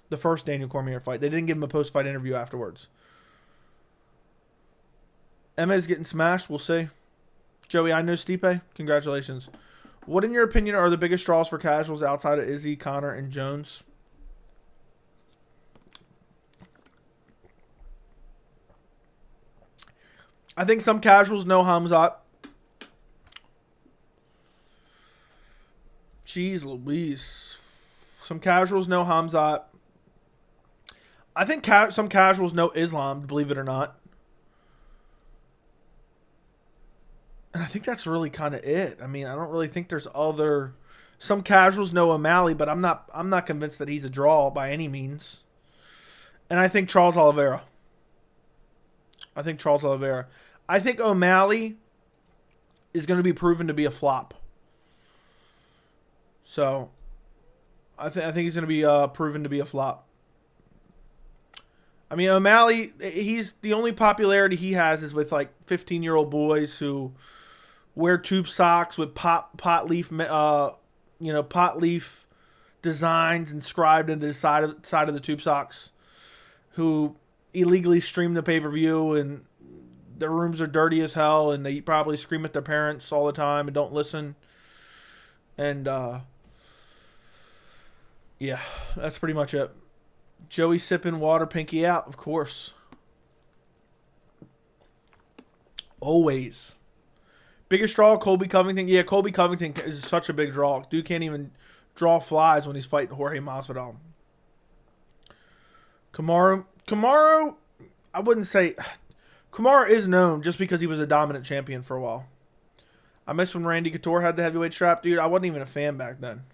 The first Daniel Cormier fight. They didn't give him a post-fight interview afterwards. Emmett is getting smashed. We'll see. Joey, I know Stipe. Congratulations. What, in your opinion, are the biggest draws for casuals outside of Izzy, Conor, and Jones? I think some casuals know Hamzat. Jeez Louise. Some casuals know Hamzat. I think some casuals know Islam, believe it or not. And I think that's really kind of it. I mean, I don't really think there's other. Some casuals know O'Malley, but I'm not convinced that he's a draw by any means. And I think Charles Oliveira. I think O'Malley is going to be proven to be a flop. So, I think he's going to be proven to be a flop. I mean, O'Malley, he's the only popularity he has is with like 15-year-old boys who wear tube socks with pot leaf designs inscribed into the side of the tube socks, who illegally stream the pay-per-view, and their rooms are dirty as hell, and they probably scream at their parents all the time and don't listen. And yeah, that's pretty much it. Joey sipping water, pinky out, of course. Always. Biggest draw, Colby Covington. Yeah, Colby Covington is such a big draw. Dude can't even draw flies when he's fighting Jorge Masvidal. Kamaru, I wouldn't say... Kamaru is known just because he was a dominant champion for a while. I miss when Randy Couture had the heavyweight strap. Dude, I wasn't even a fan back then.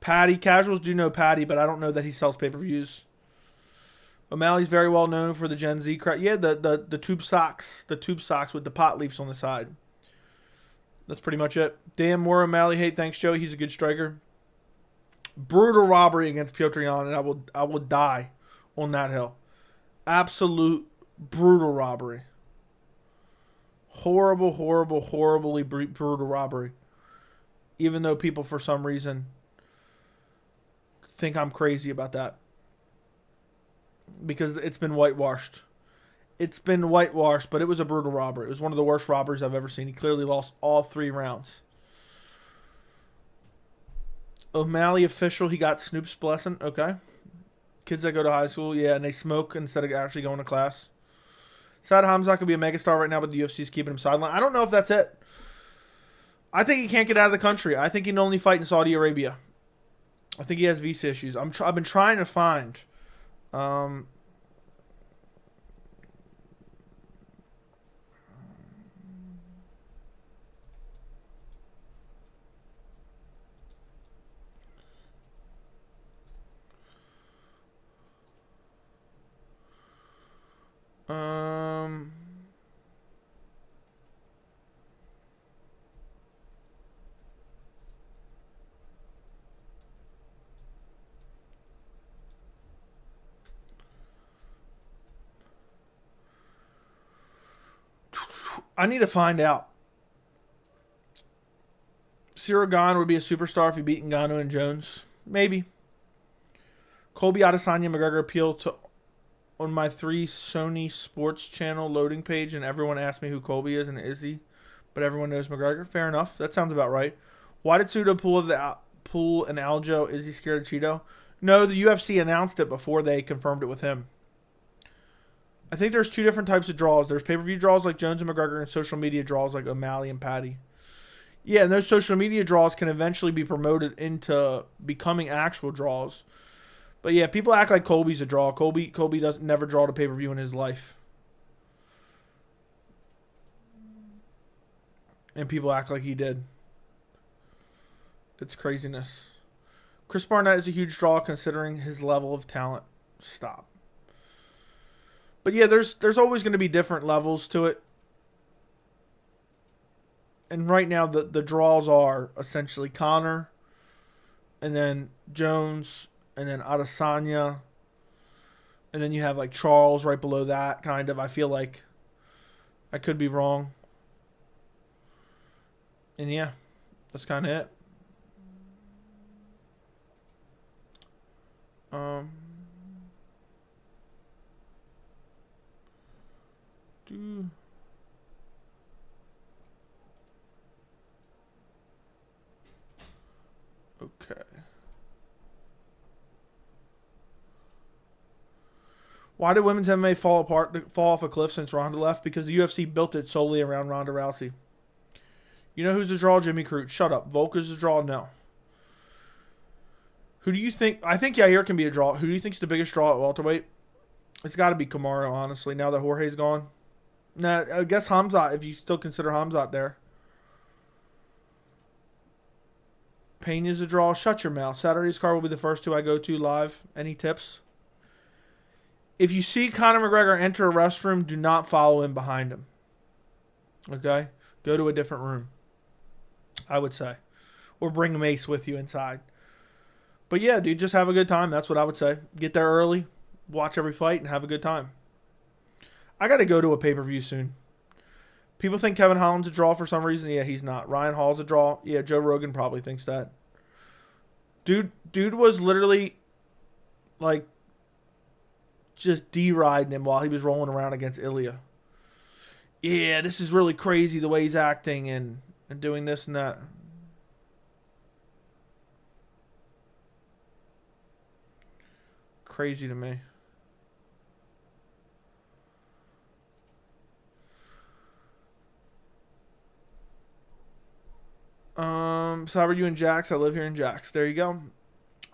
Patty. Casuals do know Patty, but I don't know that he sells pay-per-views. O'Malley's very well known for the Gen Z crowd. Yeah, the tube socks. The tube socks with the pot leaves on the side. That's pretty much it. Damn, more O'Malley. Hey, thanks, Joey. He's a good striker. Brutal robbery against Piotr Jan, and I will die on that hill. Absolute brutal robbery. Horrible, horrible, horribly brutal robbery. Even though people, for some reason, think I'm crazy about that. Because it's been whitewashed. It's been whitewashed, but it was a brutal robbery. It was one of the worst robberies I've ever seen. He clearly lost all 3 rounds. O'Malley official, he got Snoop's blessing. Okay. Kids that go to high school, yeah, and they smoke instead of actually going to class. Sad Hamzat could be a megastar right now, but the UFC is keeping him sidelined. I don't know if that's it. I think he can't get out of the country. I think he can only fight in Saudi Arabia. I think he has visa issues. I've been trying to find... I need to find out. Cyril Gane would be a superstar if he beat Ngannou and Jones. Maybe. Colby Adesanya McGregor appeal to on my 3 Sony Sports channel loading page, and everyone asked me who Colby is and is he, but everyone knows McGregor. Fair enough. That sounds about right. Why did Cejudo pull an Aljo? Is he scared of Cheeto? No, the UFC announced it before they confirmed it with him. I think there's 2 different types of draws. There's pay-per-view draws like Jones and McGregor, and social media draws like O'Malley and Patty. Yeah, and those social media draws can eventually be promoted into becoming actual draws. But yeah, people act like Colby's a draw. Colby doesn't never draw to pay-per-view in his life. And people act like he did. It's craziness. Chris Barnett is a huge draw considering his level of talent. Stop. But yeah, there's always going to be different levels to it. And right now the draws are essentially Conor, and then Jones, and then Adesanya, and then you have like Charles right below that, kind of. I feel like I could be wrong. And yeah, that's kind of it. Okay. Why did women's MMA fall off a cliff since Ronda left? Because the UFC built it solely around Ronda Rousey. You know who's the draw? Jimmy Crute. Shut up. Volk is the draw? No. Who do you think? I think Yair can be a draw. Who do you think's the biggest draw at welterweight? It's got to be Kamaru, honestly, now that Jorge's gone. Nah, I guess Hamzat, if you still consider Hamzat there. Pena's a draw. Shut your mouth. Saturday's card will be the first 2 I go to live. Any tips? If you see Conor McGregor enter a restroom, do not follow him behind him. Okay? Go to a different room, I would say. Or bring Mace with you inside. But yeah, dude, just have a good time. That's what I would say. Get there early, watch every fight, and have a good time. I got to go to a pay-per-view soon. People think Kevin Holland's a draw for some reason. Yeah, he's not. Ryan Hall's a draw. Yeah, Joe Rogan probably thinks that. Dude was literally like just D-riding him while he was rolling around against Ilia. Yeah, this is really crazy the way he's acting and doing this and that. Crazy to me. So how are you in Jax? I live here in Jax. There you go.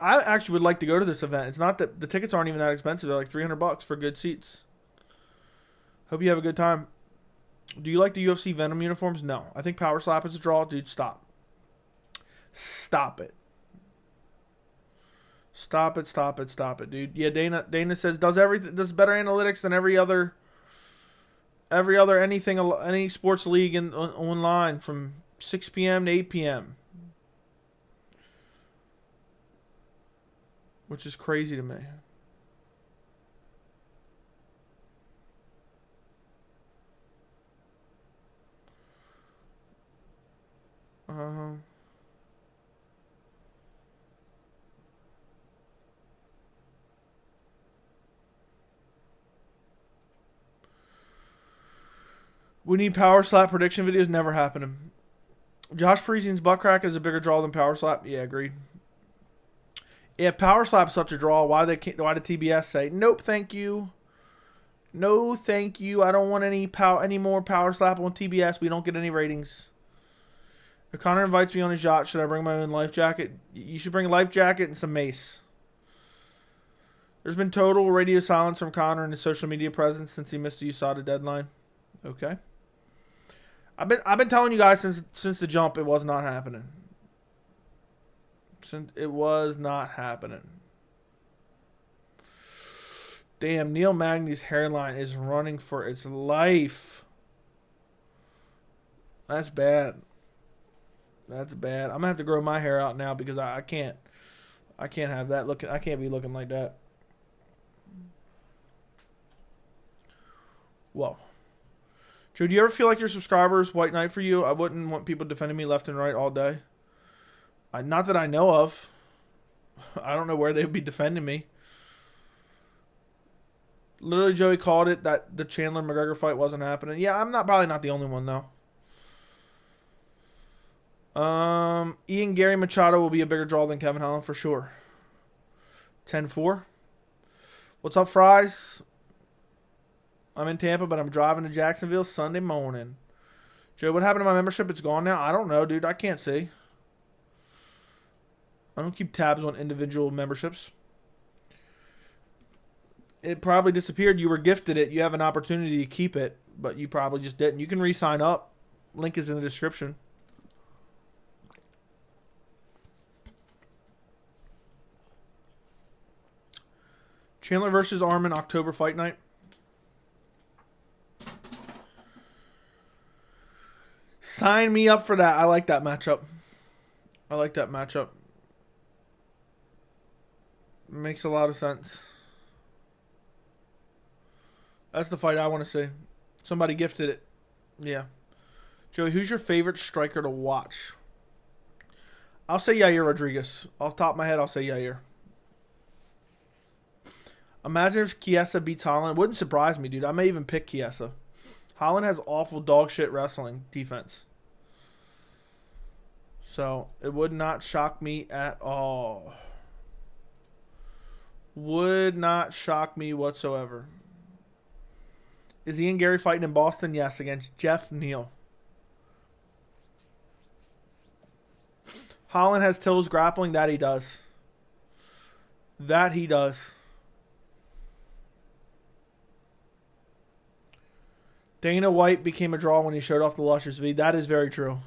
I actually would like to go to this event. It's not that the tickets aren't even that expensive. They're like $300 for good seats. Hope you have a good time. Do you like the UFC Venom uniforms? No. I think Power Slap is a draw. Dude, stop. Stop it. Stop it, stop it, stop it, dude. Yeah, Dana says does better analytics than every other anything, any sports league online from 6 p.m. to 8 p.m. Which is crazy to me. We need Power Slap prediction videos. Never happening. Josh Parisian's butt crack is a bigger draw than Power Slap. Yeah, agreed. Yeah, Power Slap's such a draw. Why did TBS say nope? Thank you. No, thank you. I don't want any more Power Slap on TBS. We don't get any ratings. If Conor invites me on his yacht, should I bring my own life jacket? You should bring a life jacket and some mace. There's been total radio silence from Conor and his social media presence since he missed the USADA deadline. Okay. I've been telling you guys since the jump it was not happening. It was not happening. Damn, Neil Magny's hairline is running for its life. That's bad. That's bad. I'm gonna have to grow my hair out now because I can't have that looking. I can't be looking like that. Whoa. Joe, do you ever feel like your subscribers white knight for you? I wouldn't want people defending me left and right all day. Not that I know of. I don't know where they would be defending me. Literally, Joey called it that the Chandler McGregor fight wasn't happening. Yeah, I'm probably not the only one though. Ian Gary Machado will be a bigger draw than Kevin Holland for sure. 10-4. What's up, Fries? I'm in Tampa, but I'm driving to Jacksonville Sunday morning. Joe, what happened to my membership? It's gone now? I don't know, dude. I can't see. I don't keep tabs on individual memberships. It probably disappeared. You were gifted it. You have an opportunity to keep it, but you probably just didn't. You can re-sign up. Link is in the description. Chandler versus Armin, October fight night. Sign me up for that. I like that matchup. I like that matchup. Makes a lot of sense. That's the fight I want to see. Somebody gifted it. Yeah. Joey, who's your favorite striker to watch? I'll say Yair Rodriguez. Off the top of my head, I'll say Yair. Imagine if Chiesa beats Holland. It wouldn't surprise me, dude. I may even pick Chiesa. Holland has awful dog shit wrestling defense. So, it would not shock me at all. Would not shock me whatsoever. Is Ian Gary fighting in Boston? Yes, against Jeff Neal. Holland has Till's grappling. That he does. That he does. Dana White became a draw when he showed off the Luscious V. That is very true.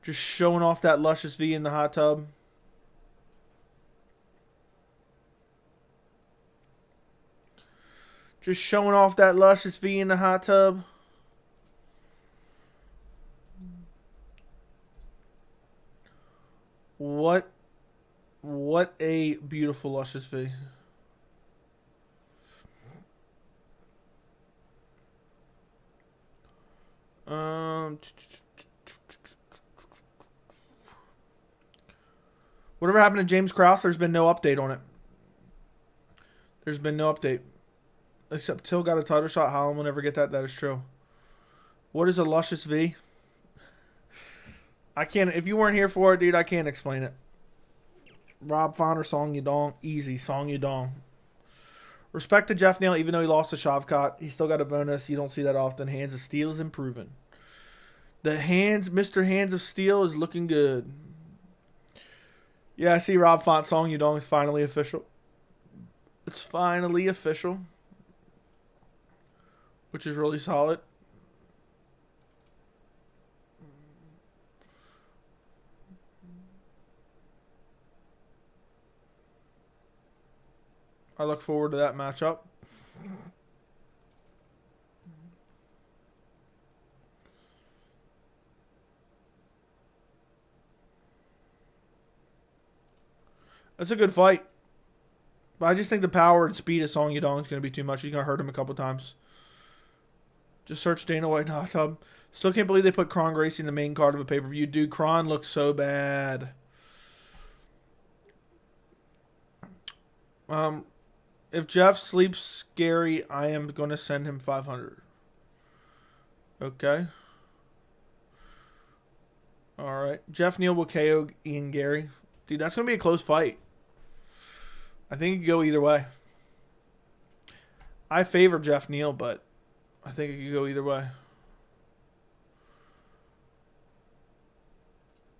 Just showing off that Luscious V in the hot tub. Just showing off that Luscious V in the hot tub. What a beautiful Luscious V. Whatever happened to James Krause, there's been no update on it. There's been no update. Except Till got a title shot. Holland will never get that. That is true. What is a luscious V? I can't. If you weren't here for it, dude, I can't explain it. Rob Font Song Yadong. Easy. Song Yadong. Respect to Jeff Neal, even though he lost to Shavkat. He still got a bonus. You don't see that often. Hands of Steel is improving. The hands, Mr. Hands of Steel is looking good. Yeah, I see Rob Font Song Yadong is finally official. It's finally official. Which is really solid. I look forward to that matchup. That's a good fight. But I just think the power and speed of Song Yadong is going to be too much. He's going to hurt him a couple times. Just search Dana White hot tub. Still can't believe they put Kron Gracie in the main card of a pay-per-view. Dude, Kron looks so bad. If Jeff sleeps Gary, I am going to send him 500. Okay. All right. Jeff Neal will KO Ian Gary. Dude, that's going to be a close fight. I think it could go either way. I favor Jeff Neal, but I think it could go either way.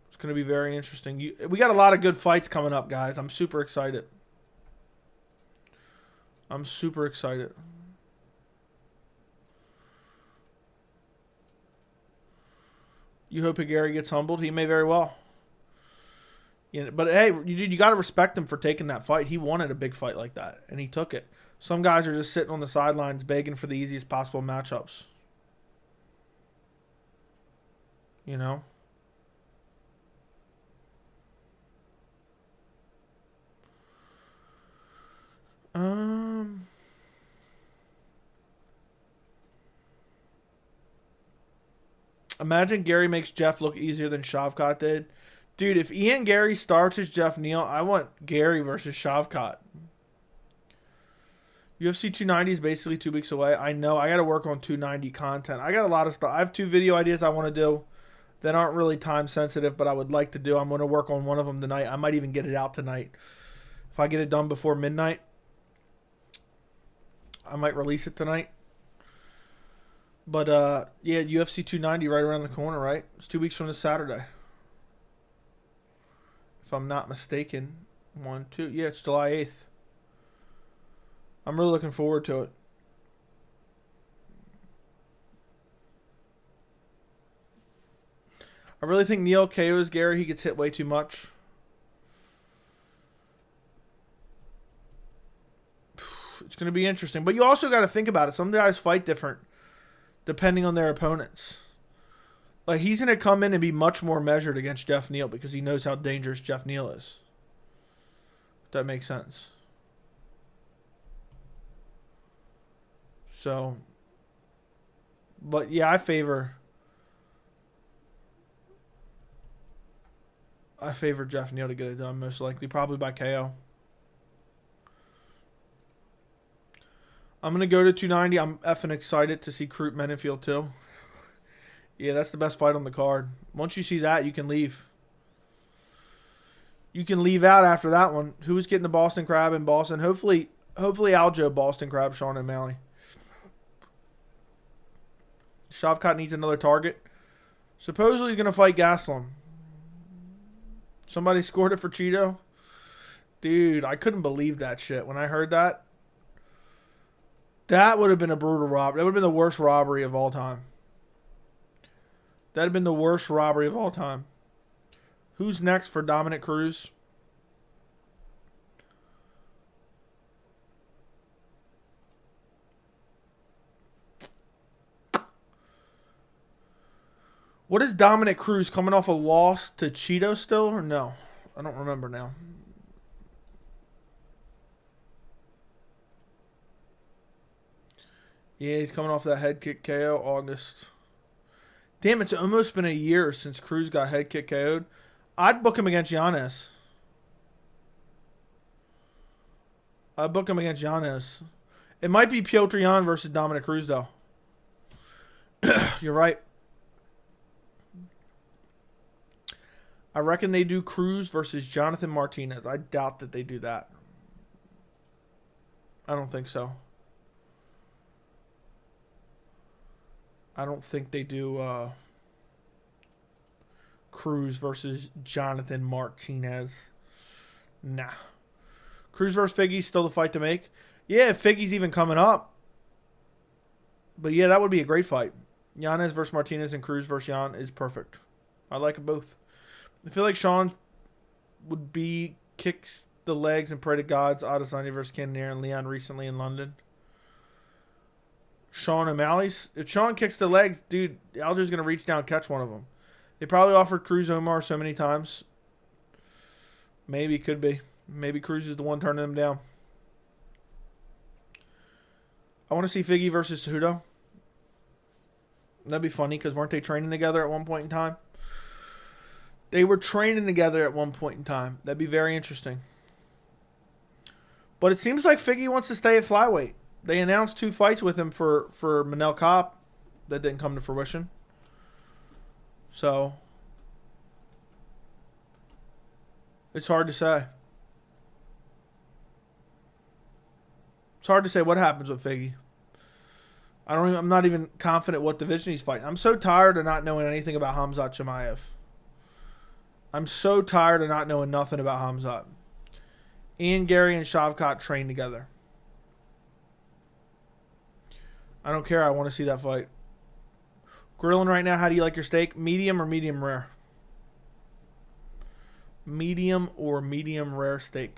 It's going to be very interesting. We got a lot of good fights coming up, guys. I'm super excited. I'm super excited. You hope Gary gets humbled? He may very well. Yeah, but hey, you got to respect him for taking that fight. He wanted a big fight like that, and he took it. Some guys are just sitting on the sidelines begging for the easiest possible matchups. You know? Imagine Gary makes Jeff look easier than Shavkat did. Dude, if Ian Gary starts as Jeff Neal, I want Gary versus Shavkat. UFC 290 is basically 2 weeks away. I know. I got to work on 290 content. I got a lot of stuff. I have 2 video ideas I want to do that aren't really time sensitive, but I would like to do. I'm going to work on one of them tonight. I might even get it out tonight. If I get it done before midnight, I might release it tonight. But, yeah, UFC 290 right around the corner, right? It's 2 weeks from this Saturday. If I'm not mistaken. 1, 2. Yeah, it's July 8th. I'm really looking forward to it. I really think Neal KOs Gary. He gets hit way too much. It's going to be interesting. But you also got to think about it. Some guys fight different depending on their opponents. Like, he's going to come in and be much more measured against Jeff Neal because he knows how dangerous Jeff Neal is. If that makes sense. So, but yeah, I favor Jeff Neal to get it done, most likely, probably by KO. I'm going to go to 290. I'm effing excited to see Crute Menenfield too. Yeah, that's the best fight on the card. Once you see that, you can leave. You can leave out after that one. Who's getting the Boston Crab in Boston? Hopefully Aljo Boston Crab, Sean O'Malley. Shavkat needs another target. Supposedly he's going to fight Gastelum. Somebody scored it for Cheeto. Dude, I couldn't believe that shit when I heard that. That would have been a brutal robbery. That would have been the worst robbery of all time. That would have been the worst robbery of all time. Who's next for Dominic Cruz? What is Dominic Cruz coming off a loss to Cheeto still or no? I don't remember now. Yeah, he's coming off that head kick KO August. Damn, it's almost been a year since Cruz got head kick KO'd. I'd book him against Giannis. I book him against Yanez. It might be Piotr Jan versus Dominic Cruz, though. You're right. I reckon they do Cruz versus Jonathan Martinez. I doubt that they do that. I don't think so. I don't think they do Cruz versus Jonathan Martinez. Nah. Cruz versus Figgy, still the fight to make. Yeah, if Figgy's even coming up. But yeah, that would be a great fight. Yanez versus Martinez and Cruz versus Jan is perfect. I like it both. I feel like Sean would be kicks the legs and pray to gods. Adesanya versus Cannonier and Leon recently in London. Sean O'Malley's. If Sean kicks the legs, dude, Alger's going to reach down and catch one of them. They probably offered Cruz Omar so many times. Maybe, could be. Maybe Cruz is the one turning them down. I want to see Figgy versus Cejudo. That'd be funny because weren't they training together at one point in time? They were training together at one point in time. That'd be very interesting. But it seems like Figgy wants to stay at flyweight. They announced 2 fights with him for Manel Kape. That didn't come to fruition. So, it's hard to say. It's hard to say what happens with Figgy. I'm not even confident what division he's fighting. I'm so tired of not knowing anything about Khamzat Chimaev. I'm so tired of not knowing nothing about Khamzat. Ian Gary and Shavkat train together. I don't care. I want to see that fight. Grilling right now, how do you like your steak? Medium or medium rare? Medium or medium rare steak?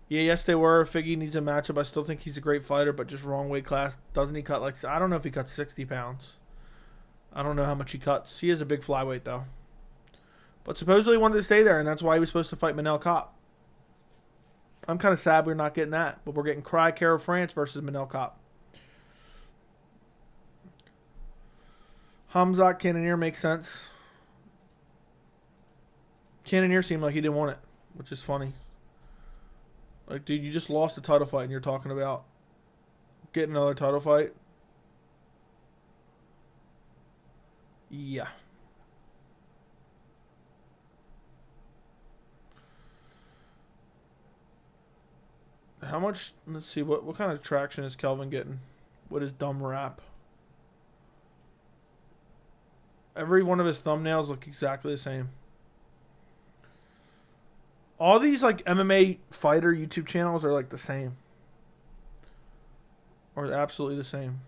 Yeah, yes, they were. Figgy needs a matchup. I still think he's a great fighter, but just wrong weight class. Doesn't he cut like... I don't know if he cuts 60 pounds. I don't know how much he cuts. He is a big flyweight, though. But supposedly he wanted to stay there, and that's why he was supposed to fight Manel Kape. I'm kind of sad we're not getting that, but we're getting Cry Caro France versus Manel Kape. Khamzat Cannonier makes sense. Cannonier seemed like he didn't want it, which is funny. Like, dude, you just lost a title fight and you're talking about getting another title fight? Yeah. How much, let's see, what kind of traction is Kelvin getting with his dumb rap? Every one of his thumbnails look exactly the same. All these like MMA fighter YouTube channels are like the same. Or absolutely the same.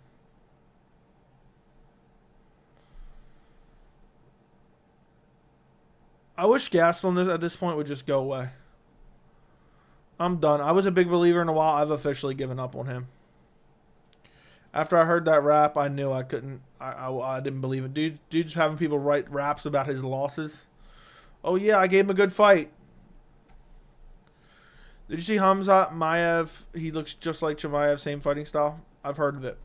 I wish Gaston at this point would just go away. I'm done. I was a big believer in a while. I've officially given up on him. After I heard that rap, I knew I couldn't. I didn't believe it. Dude's having people write raps about his losses. Oh yeah, I gave him a good fight. Did you see Khamzat Chimaev? He looks just like Chimaev, same fighting style. I've heard of it.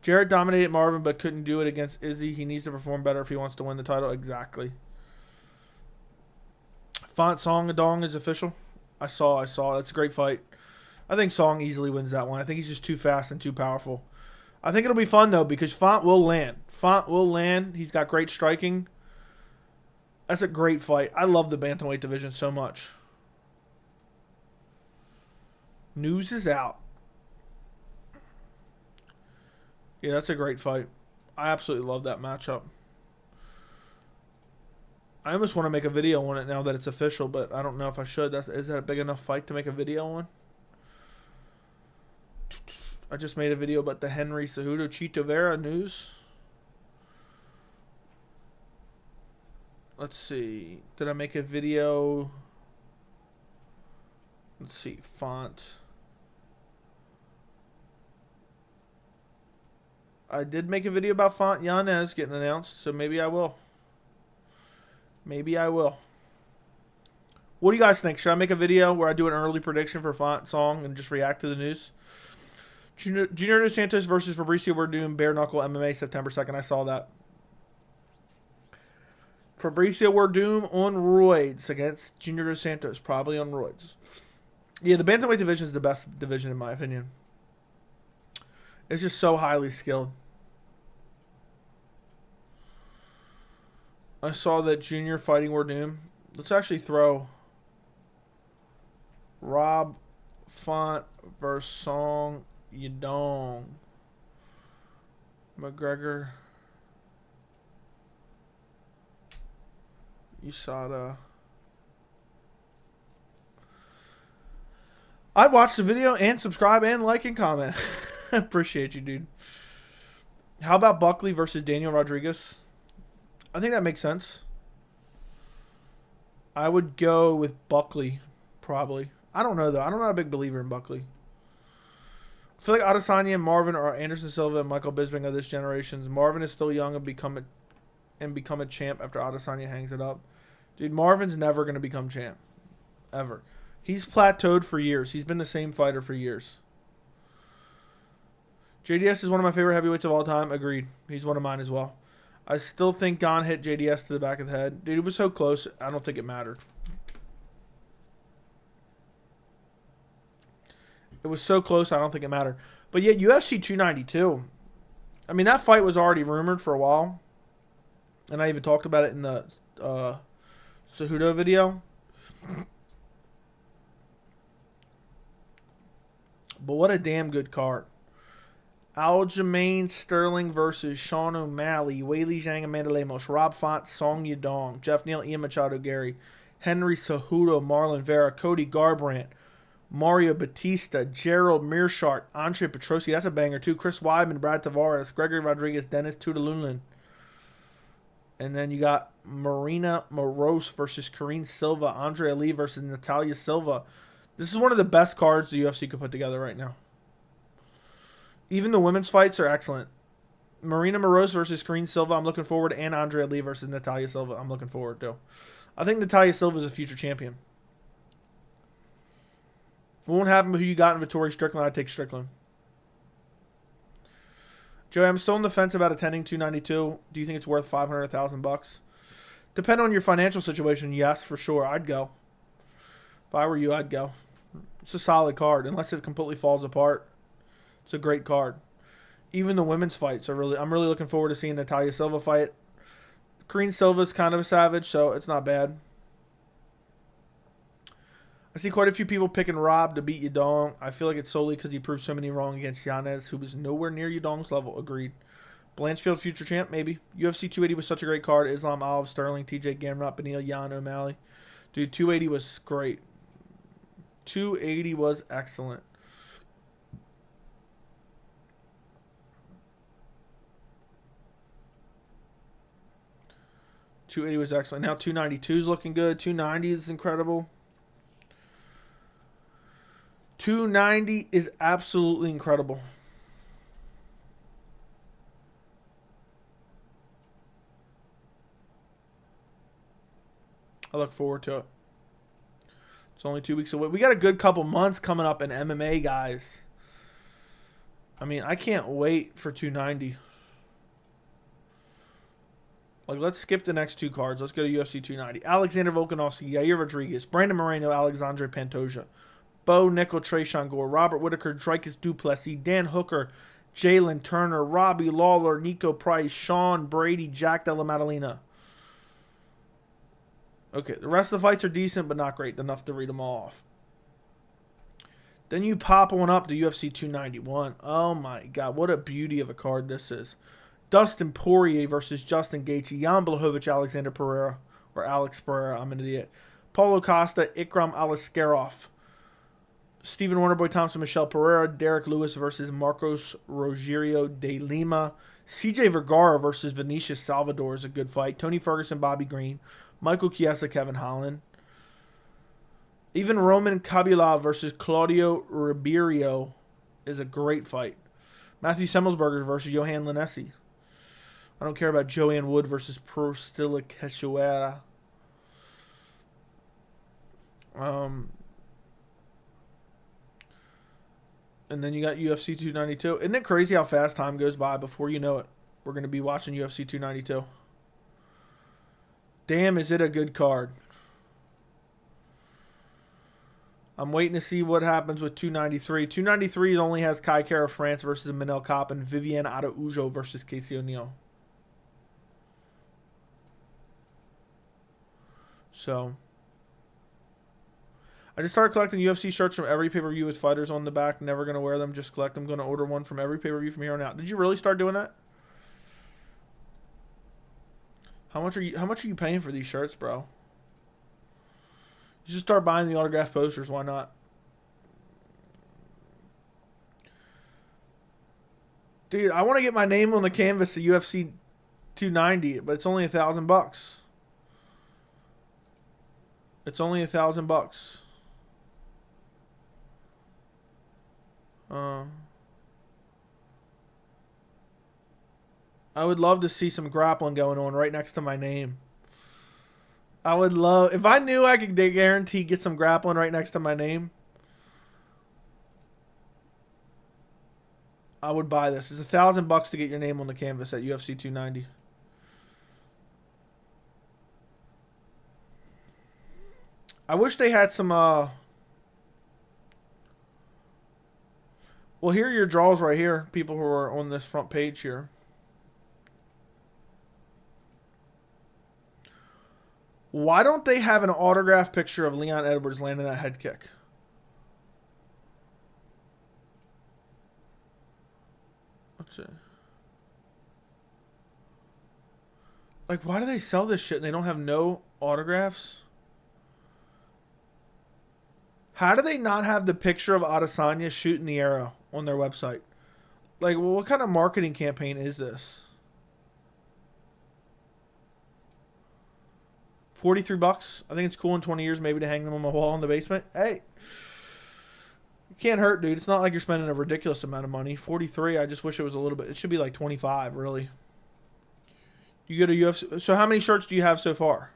Jarrett dominated Marvin but couldn't do it against Izzy. He needs to perform better if he wants to win the title. Exactly. Font Song Yadong is official. I saw. That's a great fight. I think Song easily wins that one. I think he's just too fast and too powerful. I think it'll be fun, though, because Font will land. Font will land. He's got great striking. That's a great fight. I love the bantamweight division so much. News is out. Yeah, that's a great fight. I absolutely love that matchup. I almost want to make a video on it now that it's official, but I don't know if I should. Is that a big enough fight to make a video on? I just made a video about the Henry Cejudo Chito Vera news. Let's see. Did I make a video? Let's see. Font. I did make a video about Font Yanez getting announced, so maybe I will. Maybe I will. What do you guys think? Should I make a video where I do an early prediction for Font Song and just react to the news? Junior Dos Santos versus Fabricio Werdum, bare knuckle MMA, September 2nd. I saw that. Fabricio Werdum on roids against Junior Dos Santos, probably on roids. Yeah, the bantamweight division is the best division in my opinion. It's just so highly skilled. I saw that Junior Fighting War Doom. Let's actually throw Rob Font versus Song Yadong. McGregor. USADA. I'd watch the video and subscribe and like and comment. Appreciate you, dude. How about Buckley versus Daniel Rodriguez? I think that makes sense. I would go with Buckley, probably. I don't know, though. I'm not a big believer in Buckley. I feel like Adesanya and Marvin are Anderson Silva and Michael Bisping of this generation. Marvin is still young and become a champ after Adesanya hangs it up. Dude, Marvin's never going to become champ. Ever. He's plateaued for years. He's been the same fighter for years. JDS is one of my favorite heavyweights of all time. Agreed. He's one of mine as well. I still think Gon hit JDS to the back of the head. Dude, it was so close. I don't think it mattered. It was so close. I don't think it mattered. But yet, UFC 292. I mean, that fight was already rumored for a while. And I even talked about it in the Cejudo video. But what a damn good card. Aljamain Sterling versus Sean O'Malley. Weili Zhang, Amanda Lemos. Rob Font, Song Yadong. Jeff Neal, Ian Machado, Gary. Henry Cejudo, Marlon Vera. Cody Garbrandt. Mario Batista. Gerald Mearshart. Andre Petrosi. That's a banger too. Chris Weidman, Brad Tavares. Gregory Rodriguez. Dennis Tudalunlin. And then you got Marina Moroz versus Karine Silva. Andre Ali versus Natalia Silva. This is one of the best cards the UFC could put together right now. Even the women's fights are excellent. Marina Moroz versus Karine Silva, I'm looking forward. And Andre Ali versus Natalia Silva, I'm looking forward to. I think Natalia Silva is a future champion. It won't happen with who you got in Vittori Strickland. I'd take Strickland. Joey, I'm still on the fence about attending 292. Do you think it's worth $500, $1,000? Depending on your financial situation, yes, for sure. I'd go. If I were you, I'd go. It's a solid card. Unless it completely falls apart, it's a great card. Even the women's fights are really... I'm really looking forward to seeing Natalia Silva fight. Karine Silva's kind of a savage, so it's not bad. I see quite a few people picking Rob to beat Yadong. I feel like it's solely because he proved so many wrong against Yanez, who was nowhere near Yadong's level. Agreed. Blanchfield, future champ, maybe. UFC 280 was such a great card. Islam, Olive, Sterling, TJ Gamrot, Benil, Jan, O'Malley. Dude, 280 was great. 280 was excellent. $280 was excellent. Now 292 is looking good. 290 is incredible. 290 is absolutely incredible. I look forward to it. It's only 2 weeks away. We got a good couple months coming up in MMA, guys. I mean, I can't wait for 290. Like, let's skip the next two cards. Let's go to UFC 290. Alexander Volkanovski, Yair Rodriguez, Brandon Moreno, Alexandre Pantoja, Bo Nickel, Tresean Gore, Robert Whitaker, Dricus Duplessis, Dan Hooker, Jalen Turner, Robbie Lawler, Nico Price, Sean Brady, Jack Della Maddalena. Okay, the rest of the fights are decent, but not great enough to read them all off. Then you pop one up to UFC 291. Oh my God, what a beauty of a card this is. Dustin Poirier versus Justin Gaethje, Jan Blachowicz, Alexander Pereira, or Alex Pereira, I'm an idiot. Paulo Costa, Ikram Aliskerov, Stephen Wonderboy Thompson, Michelle Pereira, Derek Lewis versus Marcos Rogerio de Lima, CJ Vergara versus Vinicius Salvador is a good fight. Tony Ferguson, Bobby Green, Michael Chiesa, Kevin Holland. Even Roman Khabibulov versus Claudio Ribeiro is a great fight. Matthew Semmelsberger versus Johan Linessi. I don't care about Joanne Wood versus Prostila Cachoeira. And then you got UFC 292. Isn't it crazy how fast time goes by? Before you know it, we're going to be watching UFC 292. Damn, is it a good card. I'm waiting to see what happens with 293. 293 only has Kai Kara France versus Manel Kopp and Viviane Araujo versus Casey O'Neill. So, I just started collecting UFC shirts from every pay-per-view with fighters on the back. Never going to wear them, just collect them. Going to order one from every pay-per-view from here on out. Did you really start doing that? How much are you paying for these shirts, bro? You just start buying the autographed posters. Why not? Dude, I want to get my name on the canvas at UFC 290, but it's only $1,000. It's only $1,000. I would love to see some grappling going on right next to my name. I would love, if I knew I could guarantee get some grappling right next to my name, I would buy this. It's $1,000 to get your name on the canvas at UFC 290. I wish they had some, well, here are your draws right here. People who are on this front page here. Why don't they have an autographed picture of Leon Edwards landing that head kick? Let's see. Like, why do they sell this shit and they don't have no autographs? How do they not have the picture of Adesanya shooting the arrow on their website? Like, well, what kind of marketing campaign is this? $43. I think it's cool in 20 years maybe to hang them on my wall in the basement. Hey, it can't hurt, dude. It's not like you're spending a ridiculous amount of money. 43. I just wish it was a little bit. It should be like 25, really. You go to UFC. So how many shirts do you have so far?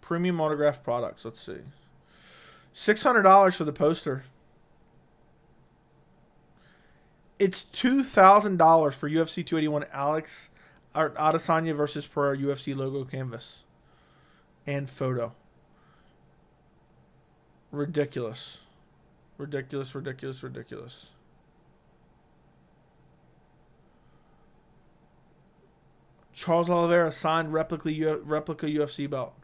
Premium autographed products. Let's see. $600 for the poster. It's $2,000 for UFC 281 Alex Adesanya versus Pereira UFC logo canvas and photo. Ridiculous. Ridiculous, ridiculous, ridiculous. Charles Oliveira signed replica UFC belt.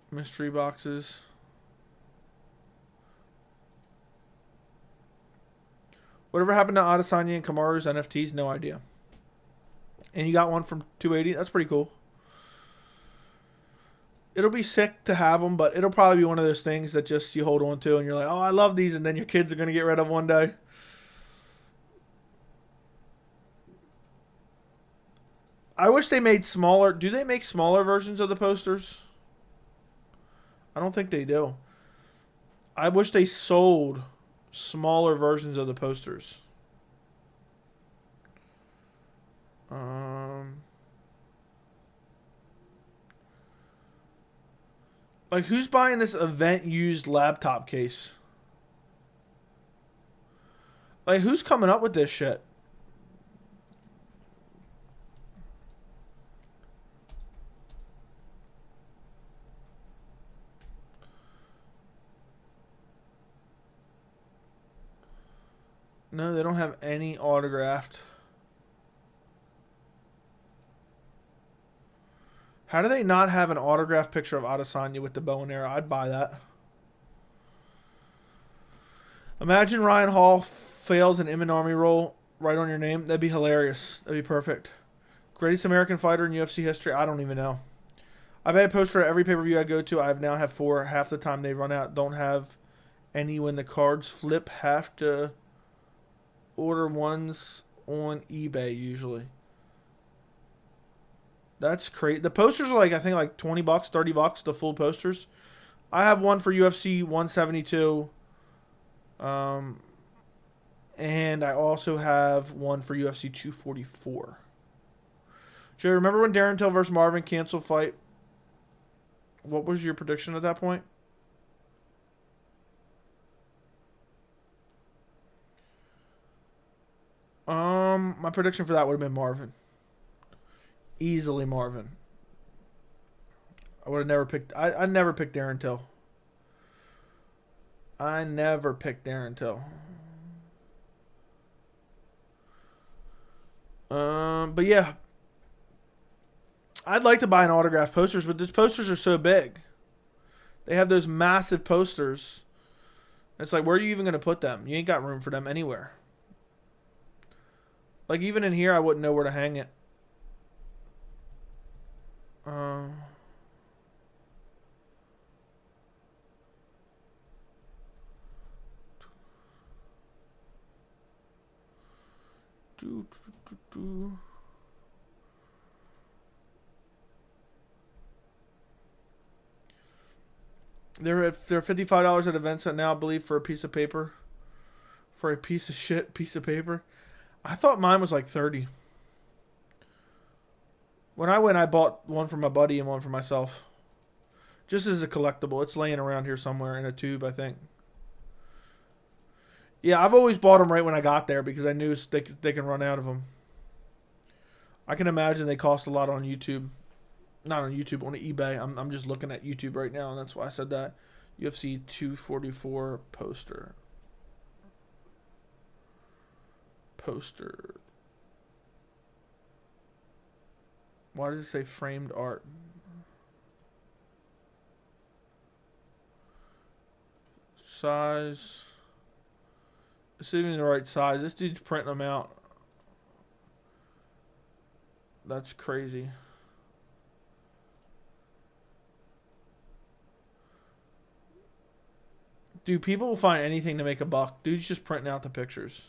Mystery boxes. Whatever happened to Adesanya and Kamaru's NFTs? No idea. And you got one from 280? That's pretty cool. It'll be sick to have them, but it'll probably be one of those things that just you hold on to and you're like, oh, I love these, and then your kids are going to get rid of one day. I wish they made smaller. Do they make smaller versions of the posters? I don't think they do. I wish they sold smaller versions of the posters. Like, who's buying this event used laptop case? Like, who's coming up with this shit? No, they don't have any autographed. How do they not have an autographed picture of Adesanya with the bow and arrow? I'd buy that. Imagine Ryan Hall fails an Emmett Army roll right on your name. That'd be hilarious. That'd be perfect. Greatest American fighter in UFC history? I don't even know. I buy a poster at every pay-per-view I go to. I now have 4. Half the time they run out. Don't have any when the cards flip. Have to order ones on eBay usually. That's crazy. The posters are like, I think like $20, $30, the full posters. I have one for UFC 172. And I also have one for UFC 244. Joe, remember when Darren Till versus Marvin canceled fight? What was your prediction at that point? My prediction for that would have been Marvin. Easily Marvin. I would have never picked. I never picked Darren Till. I never picked Darren Till. But yeah, I'd like to buy an autographed posters, but these posters are so big. They have those massive posters. It's like, where are you even going to put them? You ain't got room for them anywhere. Like, even in here, I wouldn't know where to hang it. They're $55 at events now, I believe, for a piece of paper. For a piece of shit piece of paper. I thought mine was like 30. When I went, I bought one for my buddy and one for myself. Just as a collectible. It's laying around here somewhere in a tube, I think. Yeah, I've always bought them right when I got there because I knew they can run out of them. I can imagine they cost a lot on YouTube. Not on YouTube, on eBay. I'm just looking at YouTube right now, and that's why I said that. UFC 244 poster. Why does it say framed art? Size. This isn't even the right size. This dude's printing them out. That's crazy. Dude, people will find anything to make a buck. Dude's just printing out the pictures.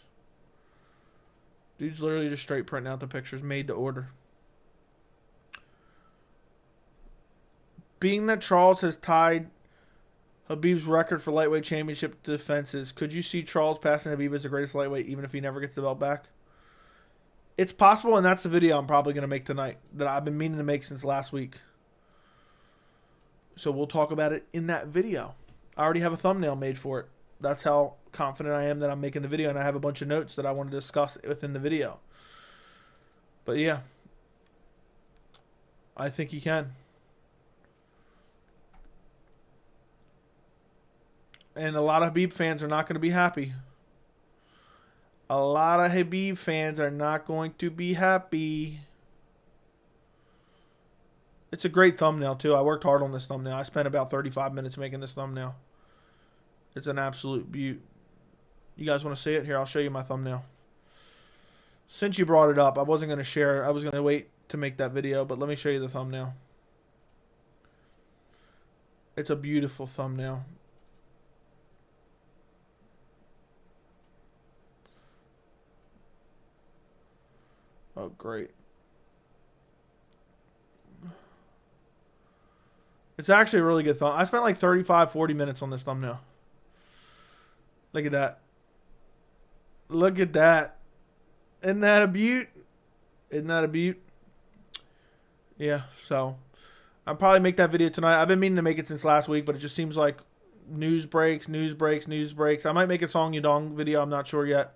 Dude's literally just straight printing out the pictures made to order. Being that Charles has tied Khabib's record for lightweight championship defenses, could you see Charles passing Khabib as the greatest lightweight even if he never gets the belt back? It's possible, and that's the video I'm probably going to make tonight that I've been meaning to make since last week. So we'll talk about it in that video. I already have a thumbnail made for it. That's how confident I am that I'm making the video, and I have a bunch of notes that I want to discuss within the video. But yeah, I think he can. And a lot of Khabib fans are not going to be happy. A lot of Khabib fans are not going to be happy. It's a great thumbnail, too. I worked hard on this thumbnail. I spent about 35 minutes making this thumbnail. It's an absolute beaut. You guys want to see it? Here, I'll show you my thumbnail. Since you brought it up, I wasn't going to share. I was going to wait to make that video, but let me show you the thumbnail. It's a beautiful thumbnail. Oh, great. It's actually a really good thumbnail. I spent like 35, 40 minutes on this thumbnail. Look at that. Look at that. Isn't that a beaut? Isn't that a beaut? Yeah, so I'll probably make that video tonight. I've been meaning to make it since last week, but it just seems like news breaks. I might make a Song Yadong video. I'm not sure yet.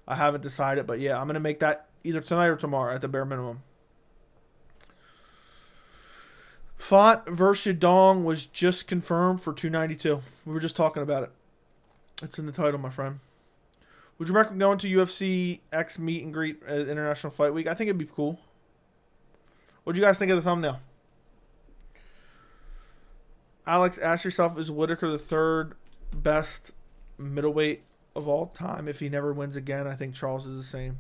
I haven't decided, but yeah, I'm going to make that either tonight or tomorrow at the bare minimum. Font versus Yadong was just confirmed for 292. We were just talking about it. It's in the title, my friend. Would you recommend going to UFC X meet and greet at International Fight Week? I think it'd be cool. What do you guys think of the thumbnail? Alex, ask yourself, is Whitaker the third best middleweight of all time if he never wins again? I think Charles is the same.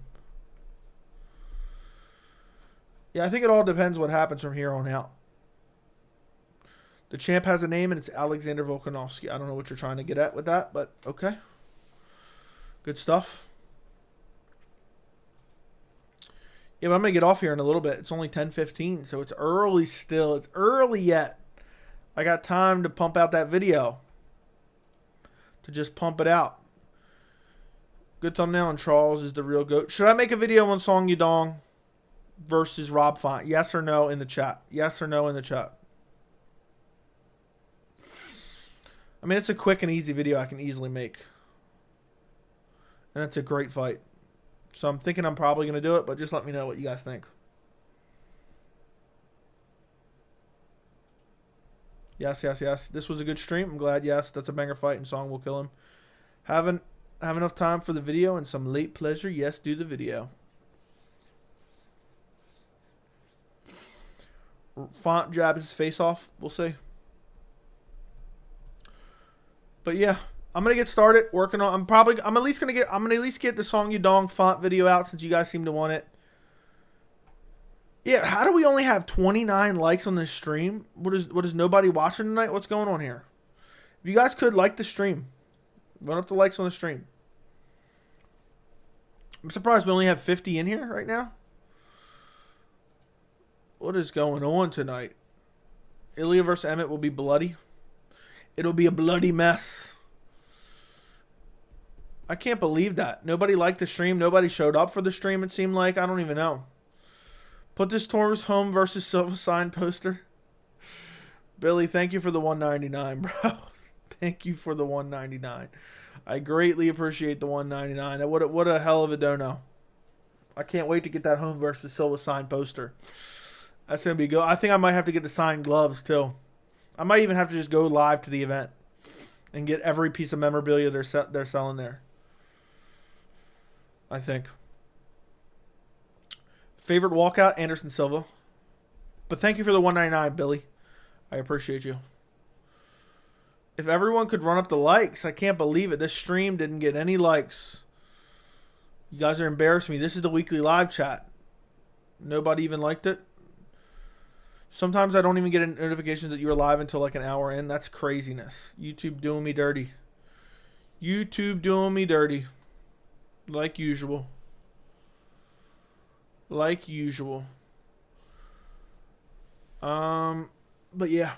Yeah, I think it all depends what happens from here on out. The champ has a name, and it's Alexander Volkanovski. I don't know what you're trying to get at with that, but okay. Good stuff. Yeah, but I'm going to get off here in a little bit. It's only 10:15, so it's early still. It's early yet. I got time to pump out that video. To just pump it out. Good thumbnail, and Charles is the real GOAT. Should I make a video on Song Yadong versus Rob Font? Yes or no in the chat? Yes or no in the chat? I mean, it's a quick and easy video I can easily make. And it's a great fight. So I'm thinking I'm probably going to do it, but just let me know what you guys think. Yes, yes, yes. This was a good stream. I'm glad. Yes, that's a banger fight, and Song will kill him. Haven't have enough time for the video and some late pleasure. Yes, do the video. Font jabs his face off. We'll see. But yeah, I'm gonna get started working on. I'm at least gonna get the Song Yadong font video out since you guys seem to want it. Yeah, how do we only have 29 likes on this stream? What is nobody watching tonight? What's going on here? If you guys could like the stream, run up the likes on the stream. I'm surprised we only have 50 in here right now. What is going on tonight? Ilia versus Emmett will be bloody. It'll be a bloody mess. I can't believe that. Nobody liked the stream. Nobody showed up for the stream, it seemed like. I don't even know. Put this Torres home versus Silva sign poster. Billy, thank you for the $1.99, bro. Thank you for the $1.99. I greatly appreciate the $1.99. What a hell of a dono. I can't wait to get that home versus Silva sign poster. That's gonna be good. I think I might have to get the signed gloves too. I might even have to just go live to the event and get every piece of memorabilia they're selling there. I think. Favorite walkout, Anderson Silva. But thank you for the $1.99, Billy. I appreciate you. If everyone could run up the likes, I can't believe it. This stream didn't get any likes. You guys are embarrassing me. This is the weekly live chat. Nobody even liked it. Sometimes I don't even get notifications that you were live until like an hour in. That's craziness. YouTube doing me dirty. YouTube doing me dirty. Like usual. Like usual. But yeah.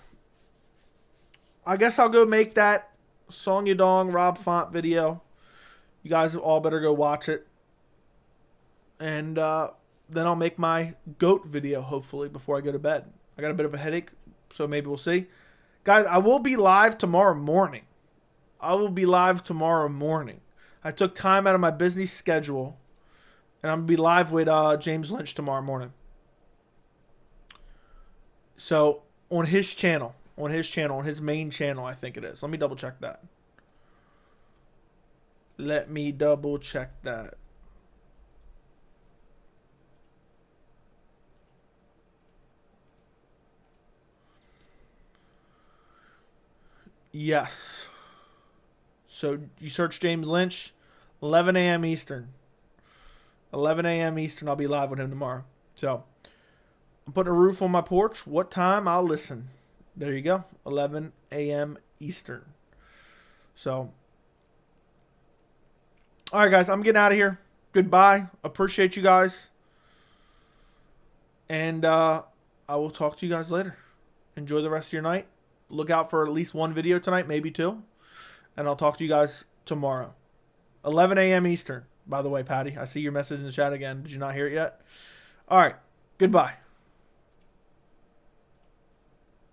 I guess I'll go make that Song Yadong Rob Font video. You guys all better go watch it. And then I'll make my GOAT video, hopefully, before I go to bed. I got a bit of a headache, so maybe we'll see. Guys, I will be live tomorrow morning. I took time out of my busy schedule, and I'm going to be live with James Lynch tomorrow morning. So, on his channel, on his main channel, I think it is. Let me double check that. Yes. So you search James Lynch, 11 a.m. Eastern. 11 a.m. Eastern, I'll be live with him tomorrow. So I'm putting a roof on my porch. What time? I'll listen. There you go. 11 a.m. Eastern. So, all right, guys, I'm getting out of here. Goodbye. Appreciate you guys. And I will talk to you guys later. Enjoy the rest of your night. Look out for at least one video tonight, maybe two. And I'll talk to you guys tomorrow. 11 a.m. Eastern. By the way, Patty, I see your message in the chat again. Did you not hear it yet? All right. Goodbye.